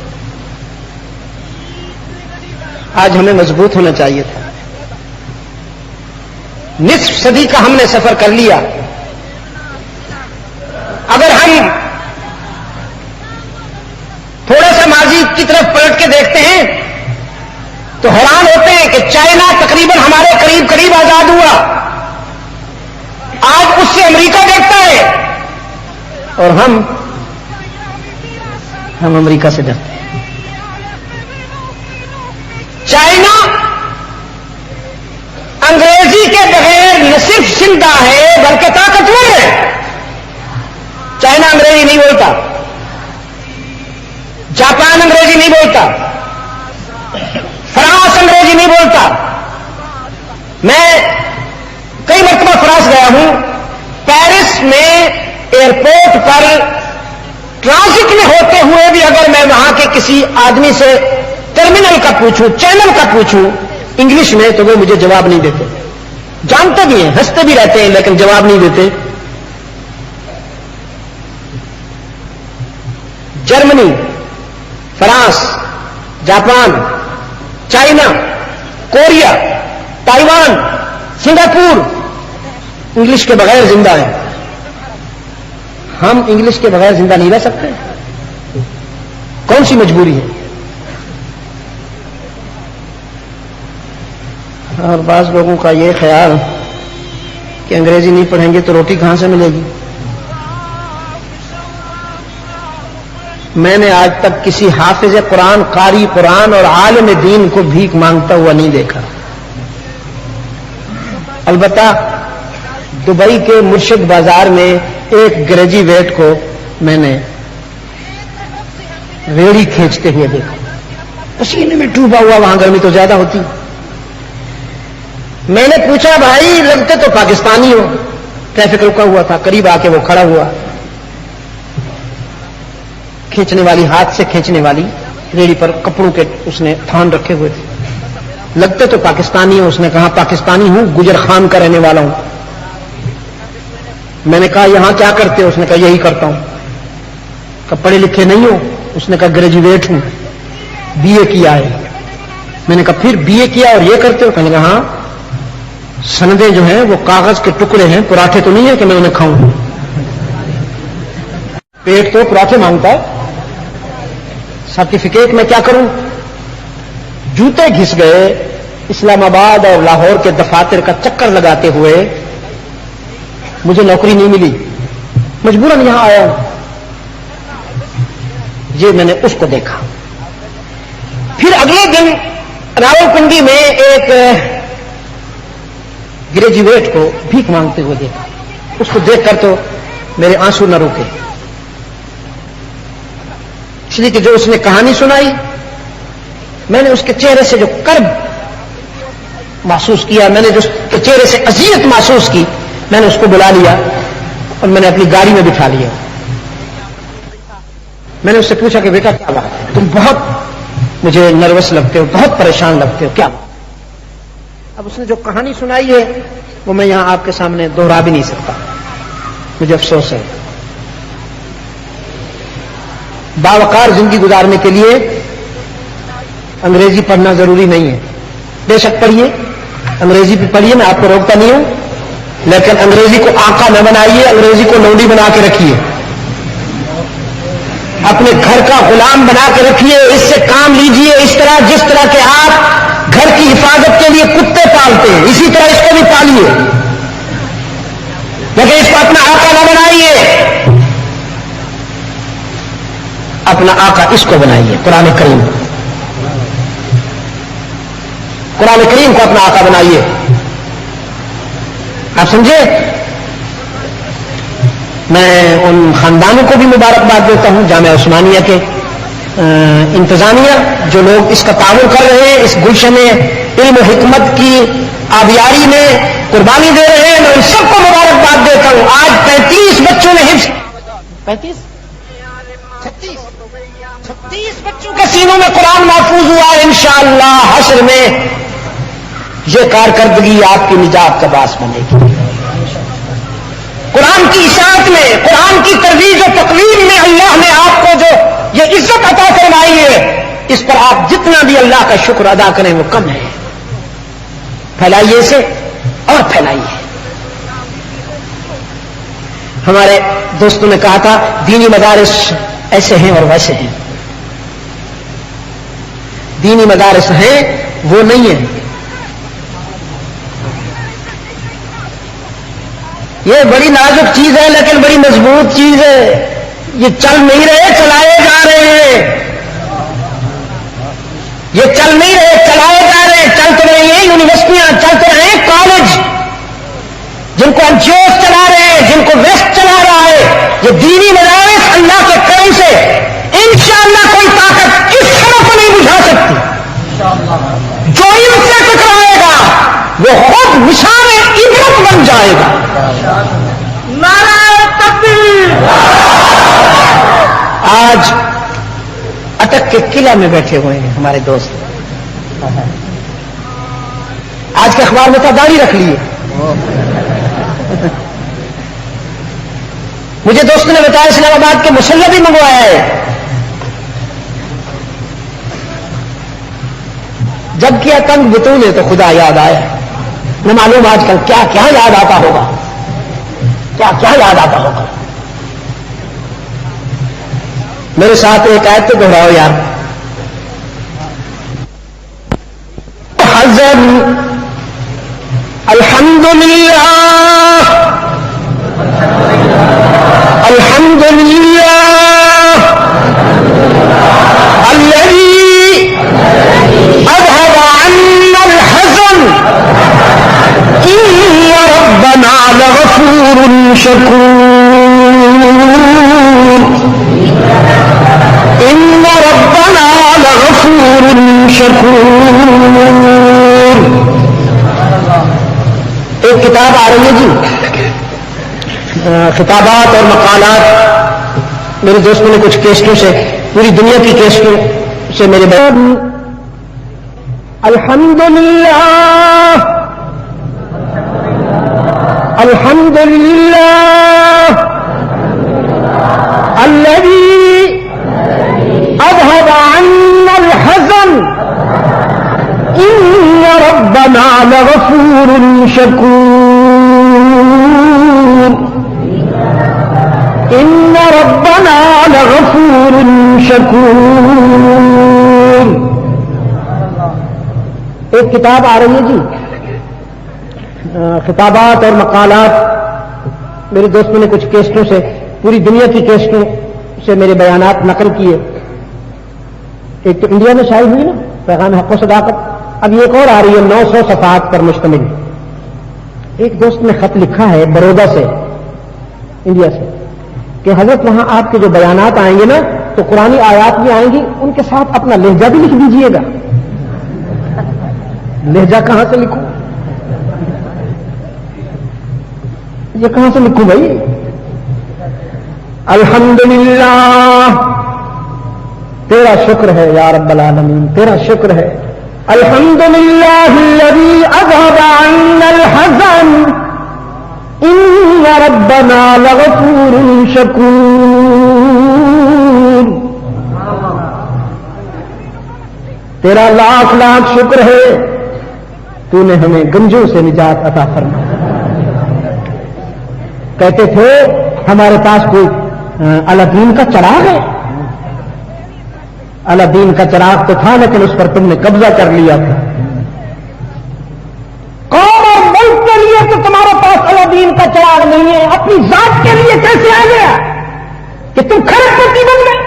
آج ہمیں مضبوط ہونا چاہیے تھا. نصف صدی کا ہم نے سفر کر لیا. اگر ہم تھوڑا سا ماضی کی طرف پلٹ کے دیکھتے ہیں تو حیران ہوتے ہیں کہ چائنا تقریباً ہمارے قریب قریب آزاد ہوا، آج اس سے امریکہ ڈرتا ہے اور ہم امریکہ سے ڈرتے ہیں. چائنا انگریزی کے بغیر نہ صرف زندہ ہے بلکہ طاقتور ہے. چائنا انگریزی نہیں بولتا، جاپان انگریزی نہیں بولتا، فرانس انگریزی نہیں بولتا. میں کئی مرتبہ فرانس گیا ہوں. پیرس میں ایئرپورٹ پر ٹرانزٹ میں ہوتے ہوئے بھی اگر میں وہاں کے کسی آدمی سے ٹرمینل کا پوچھوں، چینل کا پوچھوں، انگلش میں تو وہ مجھے جواب نہیں دیتے، جانتے بھی ہیں، ہنستے بھی رہتے ہیں، لیکن جواب نہیں دیتے. Germany, France, Japan, China, Korea, Taiwan, Singapore English کے بغیر زندہ ہیں. ہم انگلش کے بغیر زندہ نہیں رہ سکتے. کون سی مجبوری ہے؟ اور بعض لوگوں کا یہ خیال کہ انگریزی نہیں پڑھیں گے تو روٹی کہاں سے ملے گی. میں نے آج تک کسی حافظ قرآن، قاری قرآن اور عالم دین کو بھیک مانگتا ہوا نہیں دیکھا. البتہ دبئی کے مرشد بازار میں ایک گریجویٹ کو میں نے ریڑھی کھینچتے ہوئے دیکھا. پسینے میں ڈوبا ہوا، وہاں گرمی تو زیادہ ہوتی. میں نے پوچھا بھائی لگتے تو پاکستانی ہو. ٹریفک رکا ہوا تھا، قریب آ کے وہ کھڑا ہوا. کھینچنے والی، ہاتھ سے کھینچنے والی ریڑھی پر کپڑوں کے اس نے تھان رکھے ہوئے تھے. لگتے تو پاکستانی ہو. اس نے کہا پاکستانی ہوں، گجر خان کا رہنے والا ہوں. میں نے کہا یہاں کیا کرتے ہو؟ اس نے کہا یہی کرتا ہوں. کہ پڑھے لکھے نہیں ہو؟ اس نے کہا گریجویٹ ہوں، بی اے کیا ہے. میں نے کہا پھر بی اے کیا اور یہ کرتے ہو؟ کہنے کہا ہاں. سندیں جو ہیں وہ کاغذ کے ٹکڑے ہیں، پراٹھے تو نہیں ہے کہ میں انہیں کھاؤں. پیٹ تو پراٹھے مانگتا ہے. سرٹیفکیٹ میں کیا کروں؟ جوتے گھس گئے. اسلام آباد اور لاہور کے دفاتر کا چکر لگاتے ہوئے مجھے نوکری نہیں ملی. مجبوراً یہاں آیا ہوں. یہ میں نے اس کو دیکھا. پھر اگلے دن راولپنڈی میں ایک گریجویٹ کو بھیک مانگتے ہوئے دیکھا. اس کو دیکھ کر تو میرے آنسو نہ رکے، اس لیے کہ جو اس نے کہانی سنائی، میں نے اس کے چہرے سے جو کرب محسوس کیا، میں نے جو اس کے چہرے سے اذیت محسوس کی، میں نے اس کو بلا لیا اور میں نے اپنی گاڑی میں بٹھا لیا. میں نے اس سے پوچھا کہ بیٹا کیا بات ہے؟ تم بہت مجھے نروس لگتے ہو، بہت پریشان لگتے ہو، کیا بات؟ اب اس نے جو کہانی سنائی ہے وہ میں یہاں آپ کے سامنے دوہرا بھی نہیں سکتا. مجھے افسوس ہے. باوقار زندگی گزارنے کے لیے انگریزی پڑھنا ضروری نہیں ہے. بے شک پڑھیے، انگریزی بھی پڑھیے، میں آپ کو روکتا نہیں ہوں، لیکن انگریزی کو آقا نہ بنائیے، انگریزی کو لونڈی بنا کے رکھیے. اپنے گھر کا غلام بنا کے رکھیے. اس سے کام لیجیے اس طرح جس طرح کہ آپ گھر کی حفاظت کے لیے کتے پالتے ہیں، اسی طرح اس کو بھی پالیے، لیکن اس کو اپنا آقا نہ بنائیے. اپنا آقا اس کو بنائیے، قرآن کریم. قرآن کریم کو اپنا آقا بنائیے. آپ سمجھے؟ میں ان خاندانوں کو بھی مبارکباد دیتا ہوں، جامعہ عثمانیہ کے انتظامیہ، جو لوگ اس کا تعاون کر رہے ہیں، اس گلشن علم و حکمت کی آبیاری میں قربانی دے رہے ہیں. میں ان سب کو مبارکباد دیتا ہوں. آج 35 بچوں نے حفظ، 36 بچوں کے سینوں میں قرآن محفوظ ہوا ہے. انشاءاللہ حشر میں یہ کارکردگی آپ کی نجات کا باعث بنے گی. قرآن کی اشاعت میں، قرآن کی ترویج و تقویم میں اللہ نے آپ کو جو یہ عزت عطا فرمائی ہے، اس پر آپ جتنا بھی اللہ کا شکر ادا کریں وہ کم ہے. پھیلائیے اسے اور پھیلائیے. ہمارے دوستوں نے کہا تھا دینی مدارس ایسے ہیں اور ویسے ہیں. دینی مدارس ہیں وہ نہیں ہیں. یہ بڑی نازک چیز ہے لیکن بڑی مضبوط چیز ہے. یہ چل نہیں رہے، چلائے جا رہے ہیں. یہ چل نہیں رہے، چلائے جا رہے ہیں. چل تو رہی ہیں یونیورسٹیاں، چل تو رہے ہیں کالج، جن کو انجوس چلا رہے ہیں، جن کو ویسٹ چلا رہا ہے. یہ دینی مدارس اللہ کے کرم سے انشاءاللہ کوئی طاقت اس طرح کو نہیں بجھا سکتی. جو ان سے ٹکرائے گا وہ خود نشان عبرت بن جائے گا. نعرہ تکبیر. آج اٹک کے قلعہ میں بیٹھے ہوئے ہیں ہمارے دوست. آج کے اخبار میں تھا داڑھی رکھ لیے. مجھے دوست نے بتایا اسلام آباد کے مسلح بھی منگوایا ہے. جب کیا تنگ بتولے تو خدا یاد آیا. نہ معلوم آج کل کیا کیا یاد آتا ہوگا, کیا کیا یاد آتا ہوگا. میرے ساتھ ایک آیت تو دہراؤ یار. حزن الحمدللہ الحمدللہ الذی اذهب عنا الحزن ان ربنا لغفور شکور ان ربنا لغفور شکور. ایک کتاب آ رہی ہے جی, خطابات اور مقالات. میرے دوستوں نے کچھ کیسٹوں سے, پوری دنیا کی کیسٹوں سے میرے بہن. الحمدللہ الحمدللہ الذی اذهب عنا الحزن ان ربنا لغفور شکور ان ربنا لغفور شکور. ایک کتاب آ رہی ہے جی, خطابات اور مقالات. میرے دوستوں نے کچھ کیسٹوں سے, پوری دنیا کی کیسٹوں سے میرے بیانات نقل کیے. ایک تو انڈیا میں شائع ہوئی نا پیغام حق و صداقت. اب ایک اور آ رہی ہے 900 صفحات پر مشتمل. ایک دوست نے خط لکھا ہے برودا سے, انڈیا سے, کہ حضرت وہاں آپ کے جو بیانات آئیں گے نا تو قرآنی آیات بھی آئیں گی, ان کے ساتھ اپنا لہجہ بھی لکھ دیجئے گا. لہجہ کہاں سے لکھوں, یہ کہاں سے لکھوں بھائی. الحمدللہ تیرا شکر ہے یا رب العالمین, تیرا شکر ہے. الحمدللہ الذی اذهب عنا الحزن ان ربنا لغفور شکور. تیرا لاکھ لاکھ شکر ہے, تو نے ہمیں گنجوں سے نجات عطا فرمایا. کہتے تھے ہمارے پاس کوئی الادین کا چراغ ہے. الادین کا چراغ تو تھا لیکن اس پر تم نے قبضہ کر لیا تھا. قوم اور ملک کے لیے تو تمہارے پاس الادین کا چراغ نہیں ہے, اپنی ذات کے لیے کیسے آ گیا کہ تم کھڑک پتی بن گئے.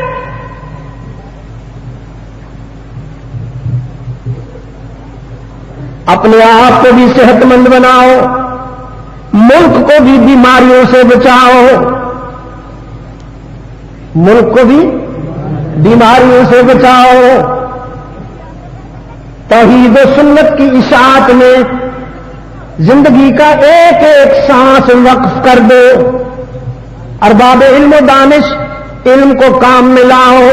اپنے آپ کو بھی صحت مند بناؤ, ملک کو بھی بیماریوں سے بچاؤ, ملک کو بھی بیماریوں سے بچاؤ. توحید و سنت کی اشاعت میں زندگی کا ایک ایک سانس وقف کر دو. ارباب علم و دانش علم کو کام میں لاؤ.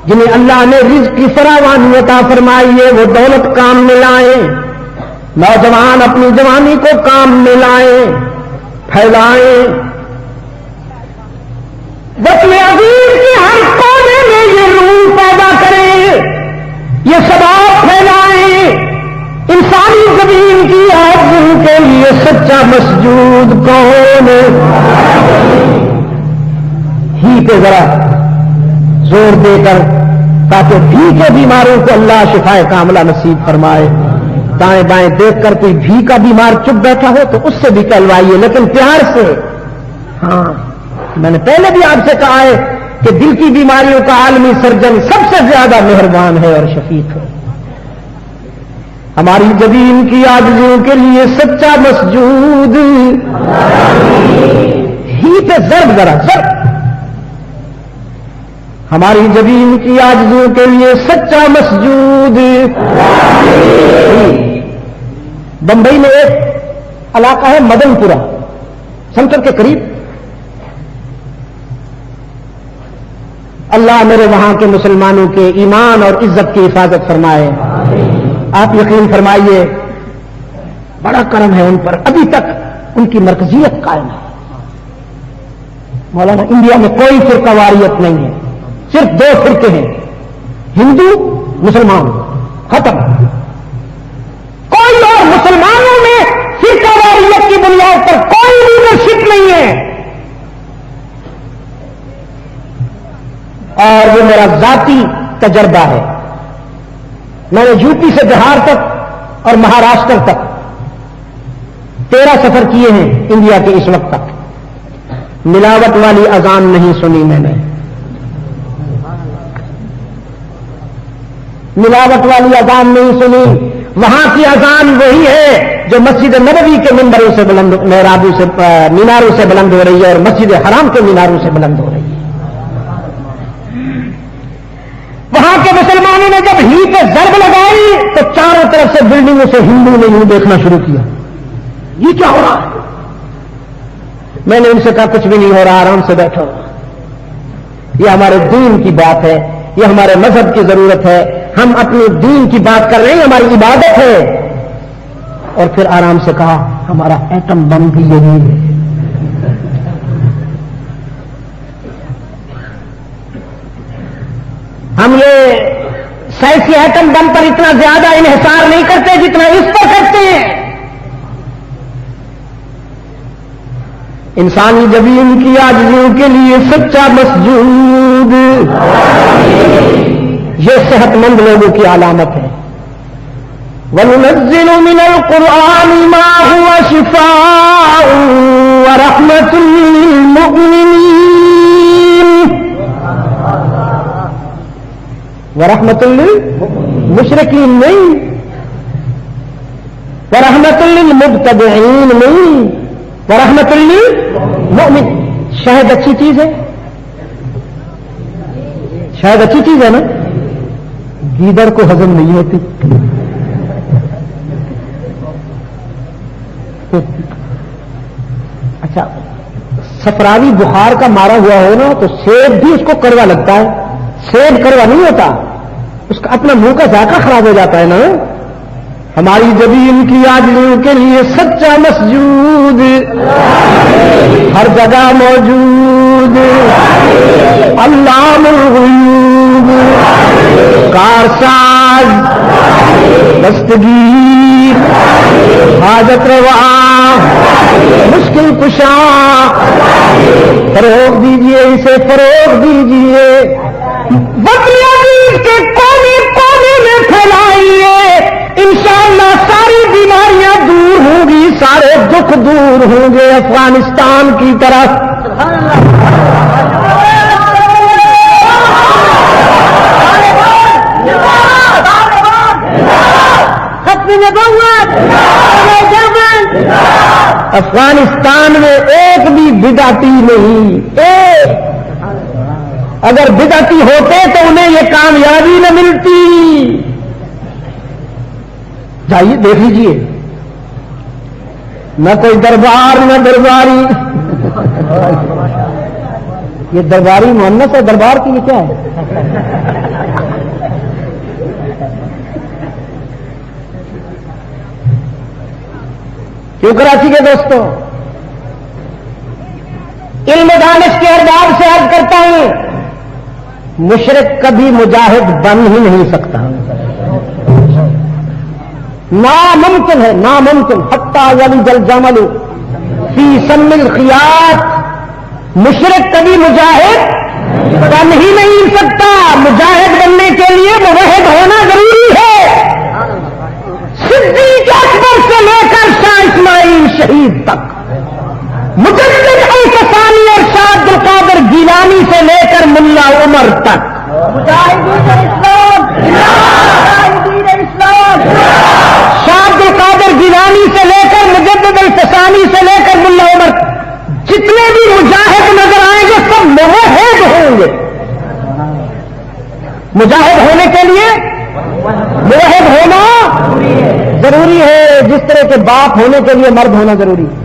جنہیں اللہ نے رزق کی فراوانی عطا فرمائی ہے وہ دولت کام میں لائیں. نوجوان اپنی جوانی کو کام میں لائیں, پھیلائیں. وطن عظیم کی ہر کونے میں یہ روح پیدا کریں, یہ ثبات پھیلائیں. انسانی زمین کی آرزو کے لیے سچا مسجود کون ہی پہ ذرا زور دے کر, تاکہ بھی کے بیماروں کو اللہ شفائے کاملہ نصیب فرمائے. دائیں بائیں دیکھ کر کوئی بھی کا بیمار چپ بیٹھا ہو تو اس سے بھی کہلوائیے, لیکن پیار سے. ہاں میں نے پہلے بھی آپ سے کہا ہے کہ دل کی بیماریوں کا عالمی سرجن سب سے زیادہ مہربان ہے اور شفیق ہے. ہماری زمین کی عاجزیوں کے لیے سچا مسجود ہی پہ ضرب ذرا ضرب. ہماری زمین کی عاجزیوں کے لیے سچا مسجود. بمبئی میں ایک علاقہ ہے مدن پورہ, سینٹر کے قریب. اللہ میرے وہاں کے مسلمانوں کے ایمان اور عزت کی حفاظت فرمائے. آپ یقین فرمائیے بڑا کرم ہے ان پر، ابھی تک ان کی مرکزیت قائم ہے۔ مولانا انڈیا میں کوئی فرقہ واریت نہیں ہے، صرف 2 فرقے ہیں، ہندو مسلمان، ختم۔ کوئی اور مسلمانوں میں فرقہ واریت کی بنیاد پر کوئی لیڈرشپ نہیں ہے۔ اور وہ میرا ذاتی تجربہ ہے، میں نے یو پی سے بہار تک اور مہاراشٹر تک 13 سفر کیے ہیں انڈیا کے اس وقت تک، ملاوٹ والی اذان نہیں سنی میں نے، ملاوٹ والی اذان نہیں سنی۔ وہاں کی اذان وہی ہے جو مسجد نبوی کے منبروں سے بلند، محرابوں سے، میناروں سے بلند ہو رہی ہے، اور مسجد حرام کے میناروں سے بلند ہو رہی ہے۔ وہاں کے مسلمانوں نے جب ہی پہ ضرب لگائی تو چاروں طرف سے بلڈنگوں سے ہندو نے یوں دیکھنا شروع کیا، یہ کیا ہو رہا ہے؟ میں نے ان سے کہا کچھ بھی نہیں ہو رہا، آرام سے بیٹھو، یہ ہمارے دین کی بات ہے، یہ ہمارے مذہب کی ضرورت ہے، ہم اپنے دین کی بات کر رہے ہیں، ہماری عبادت ہے۔ اور پھر آرام سے کہا ہمارا ایٹم بم بھی یہی ہے۔ ہم یہ سائنسی ایٹم بم پر اتنا زیادہ انحصار نہیں کرتے جتنا اس پر کرتے ہیں۔ انسانی زمین کی عاجزیوں کے لیے سچا مسجود، یہ صحت مند لوگوں کی علامت ہے۔ وَنُنَزِّلُ مِنَ الْقُرْآنِ مَا هُوَ شِفَاءٌ وَرَحْمَةٌ لِّلْمُؤْمِنِينَ وَرَحْمَةٌ لِّلْمُشْرِكِينَ نہیں، وَرَحْمَةٌ لِّلْمُبْتَدِعِينَ نہیں، وَرَحْمَةٌ لِّلْمُؤْمِنِينَ۔ شاید اچھی چیز ہے، شاید اچھی چیز ہے نا، گیدڑ کو ہضم نہیں ہوتی۔ اچھا، صفراوی بخار کا مارا ہوا ہو نا تو سیب بھی اس کو کڑوا لگتا ہے، سیب کڑوا نہیں ہوتا، اس کا اپنا منہ کا ذائقہ خراب ہو جاتا ہے نا۔ ہماری زمین کی عاجزیوں کے لیے سچا مسجود ہر جگہ موجود، علام الغیوب، کارساز، دستگیر، حاجت روا، مشکل کشا، فروغ دیجئے اسے، فروغ دیجئے، وطنیت کے کونے کونے میں پھیلائیے، انشاءاللہ ساری بیماریاں دور ہوں گی، سارے دکھ دور ہوں گے افغانستان کی طرف۔ افغانستان میں ایک بھی بدعتی نہیں، ایک، اگر بدعتی ہوتے تو انہیں یہ کامیابی نہ ملتی۔ جائیے دیکھ لیجیے، نہ کوئی دربار نہ درباری، یہ درباری مؤنث ہے، دربار کی یہ کیا ہے؟ کیوں کراچی کے دوستوں، علم دانش کے ارباب سے عرض کرتا ہوں، مشرک کبھی مجاہد بن ہی نہیں سکتا، ناممکن ہے، ناممکن۔ حتی یلج الجمل فی سم الخیاط، مشرک کبھی مجاہد بن ہی نہیں سکتا۔ مجاہد بننے کے لیے موحد ہونا ضروری ہے۔ صدیق اکبر سے لے کر شاہ اسماعیل شہید تک، مجدد الکسانی اور شاہ عبد القادر گیلانی سے لے کر ملا عمر تک، مجاہدین اسلام، مجاہدین اسلام، شاہ عبد القادر گیلانی سے لے کر مجدد الکسانی سے لے کر ملا عمر، جتنے بھی مجاہد نظر آئیں گے سب موحد ہوں گے۔ مجاہد ہونے کے لیے موحد ہونا ضروری ہے، جس طرح کے باپ ہونے کے لیے مرد ہونا ضروری ہے۔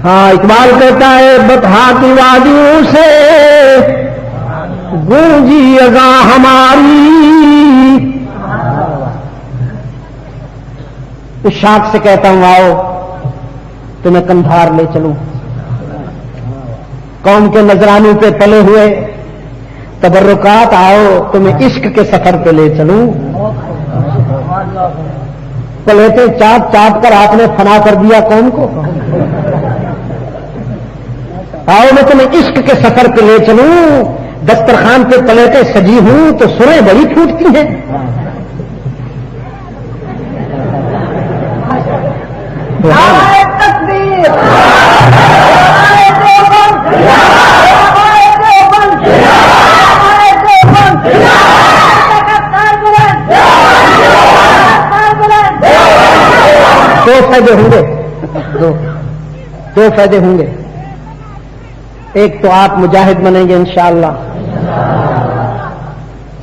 ہاں، اقبال کہتا ہے بطحا کی وادیوں سے گونجی اذاں ہماری. اس شاخ سے کہتا ہوں آؤ تمہیں کندھار لے چلوں. قوم کے نذرانوں پہ پلے ہوئے تبرکات آؤ تمہیں عشق کے سفر پہ لے چلوں. پلیٹیں چاپ چاپ کر آپ نے فنا کر دیا قوم کو. آؤ میں تمہیں عشق کے سفر پہ لے چلوں. دسترخوان پہ پلیٹیں سجی ہوں تو سریں بڑی پھوٹتی ہیں. نعرہ تکبیر، نعرہ دیوبند، نعرہ دیوبند، نعرہ دیوبند، دو فائدے ہوں گے. دو فائدے ہوں گے. ایک تو آپ مجاہد بنیں گے انشاءاللہ.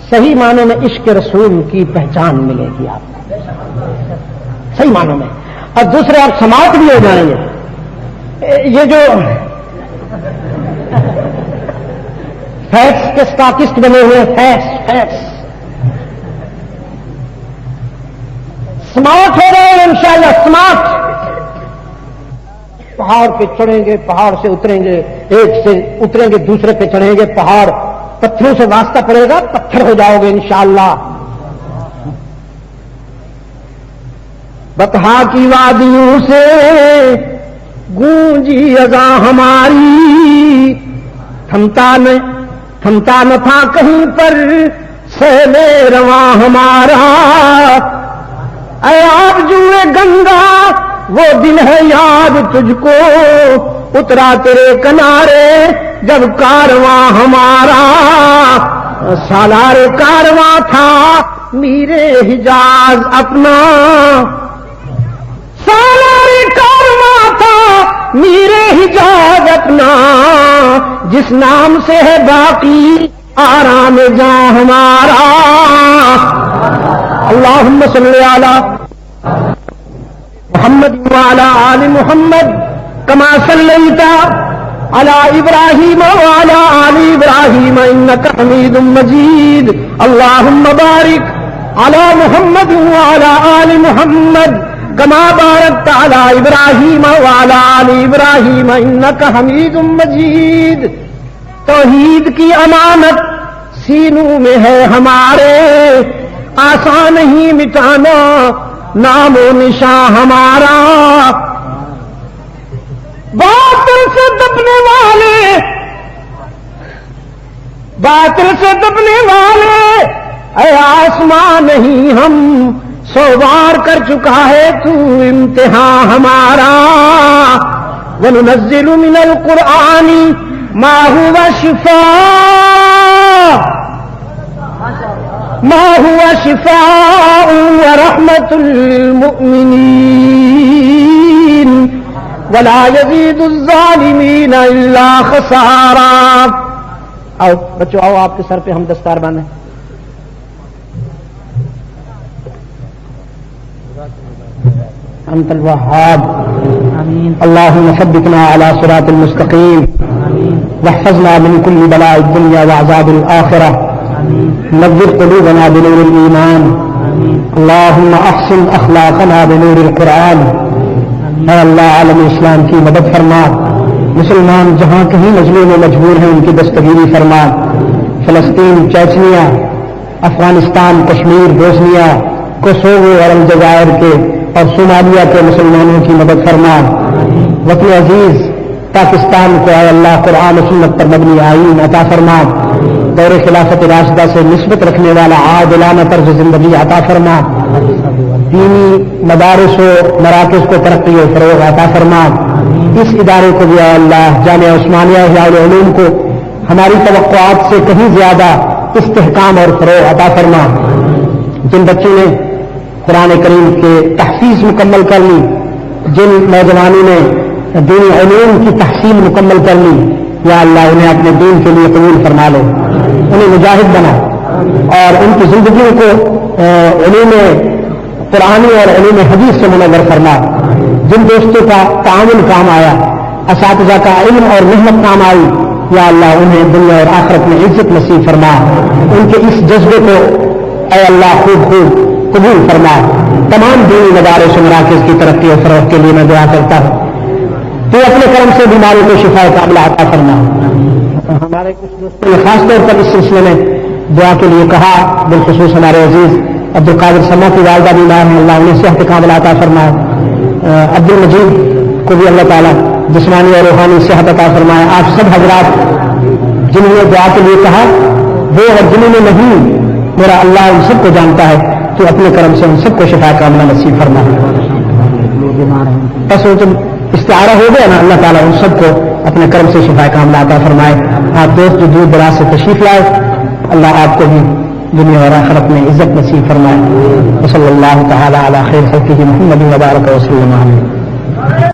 صحیح معنوں میں عشق رسول کی پہچان ملے گی آپ کو صحیح معنوں میں. اور دوسرے آپ سماعت بھی ہو جائیں گے. یہ جو فیکس کے اسٹاکسٹ بنے ہوئے فیکس سماعت ہو رہے ہیں انشاءاللہ. سماعت پہاڑ پہ چڑھیں گے, پہاڑ سے اتریں گے, ایک سے اتریں گے دوسرے پہ چڑھیں گے, پہاڑ پتھروں سے واسطہ پڑے گا, پتھر ہو جاؤ گے انشاءاللہ. بطحا کی وادیوں سے گونجی اذاں ہماری, تھمتا نہ تھا کہیں پر سیل رواں ہمارا. اے آپ جوئے گنگا وہ دن ہے یاد تجھ کو, اترا تیرے کنارے جب کارواں ہمارا. سالار کارواں تھا میرے حجاز اپنا, سالار کارواں تھا میرے حجاز اپنا, جس نام سے ہے باقی آرام جاں ہمارا. اللہم صلی علی محمد وعلی آل محمد کما صلیت علی ابراہیم وعلی آل ابراہیم انک حمید مجید. اللہم بارک علی محمد وعلی آل محمد کما بارکت علی ابراہیم وعلی آل ابراہیم انک حمید مجید. توحید کی امانت سینوں میں ہے ہمارے, آسان نہیں مٹانا نام و نشان ہمارا. باطل سے دبنے والے اے آسمان نہیں ہم, 100 بار کر چکا ہے تو امتحان ہمارا. وَنُنَزِّلُ مِنَ الْقُرْآنِ مَا هُوَ شِفَاءٌ وَرَحْمَةٌ لِّلْمُؤْمِنِينَ وَلَا يَزِيدُ الظَّالِمِينَ إِلَّا خَسَارًا. آؤ بچوں آؤ, آپ کے سر پہ ہم دستار باندھیں. انت الوهاب اللهم ثبتنا على صراط المستقيم واحفظنا من كل بلاء الدنيا وعذاب الآخرة. نور قلوبنا بنور الإيمان. اللهم احسن اخلاقنا بنور القرآن. اے اللہ عالم اسلام کی مدد فرما. مسلمان جہاں کہیں مظلوم و مجبور ہیں ان کی دستگیری فرما. فلسطین, Chechnya, Afghanistan, Kashmir, Bosnia, Kosovo اور الجزائر کے اور صومالیہ کے مسلمانوں کی مدد فرما. وطن عزیز پاکستان کو اے اللہ قرآن و سنت پر مبنی آئین عطا فرما. دور خلافت راشدہ سے نسبت رکھنے والا عادلانہ طرز زندگی عطا فرما. دینی مدارس و مراکز کو ترقی و فروغ عطا فرما. اس ادارے کو بھی اے اللہ جامعہ عثمانیہ احیاء العلوم کو ہماری توقعات سے کہیں زیادہ استحکام اور فروغ عطا فرما. جن بچوں نے قرآن کریم کے تحفیظ مکمل کر لی, جن نوجوانوں نے دینی علوم کی تحصیل مکمل کر لی, یا اللہ انہیں اپنے دین کے لیے قبول فرما لے, انہیں مجاہد بنا اور ان کی زندگیوں کو علوم قرآنی اور علوم حدیث سے منور فرما. جن دوستوں کا تعاون کام آیا, اساتذہ کا علم اور محنت کام آئی, یا اللہ انہیں دنیا اور آخرت میں عزت نصیب فرما، ان کے اس جذبے کو اے اللہ خوب قبول فرما۔ تمام دینی مدارس و مراکز کی ترقی اور فروغ کے لیے میں دعا کرتا ہوں، تو اپنے کرم سے بیماری کو شفا کاملہ عطا فرما۔ ہمارے کچھ دوستوں نے خاص طور پر اس سلسلے میں دعا کے لیے کہا، بالخصوص ہمارے عزیز عبد القادر سما کی والدہ بیمار ہیں، اللہ انہیں صحت کاملہ عطا فرمائے۔ عبد المجید کو بھی اللہ تعالیٰ جسمانی اور روحانی صحت عطا فرمائے۔ آپ سب حضرات جنہوں نے دعا کے لیے کہا، وہ اور جنہوں نے نہیں، میرا اللہ ان سب کو جانتا ہے، تو اپنے کرم سے ان سب کو شفا کاملہ نصیب فرما۔ ایسے جب استعارہ ہو گیا نا، اللہ تعالیٰ ان سب کو اپنے کرم سے شفا کاملہ عطا فرمائے۔ آپ دوست جو دور دراز سے تشریف لائے، اللہ آپ کو بھی دنیا اور آخرت میں عزت نصیب فرمائے۔ وصلی اللہ تعالی علی خیر خلقہ محمد وبارک وسلم علیہ۔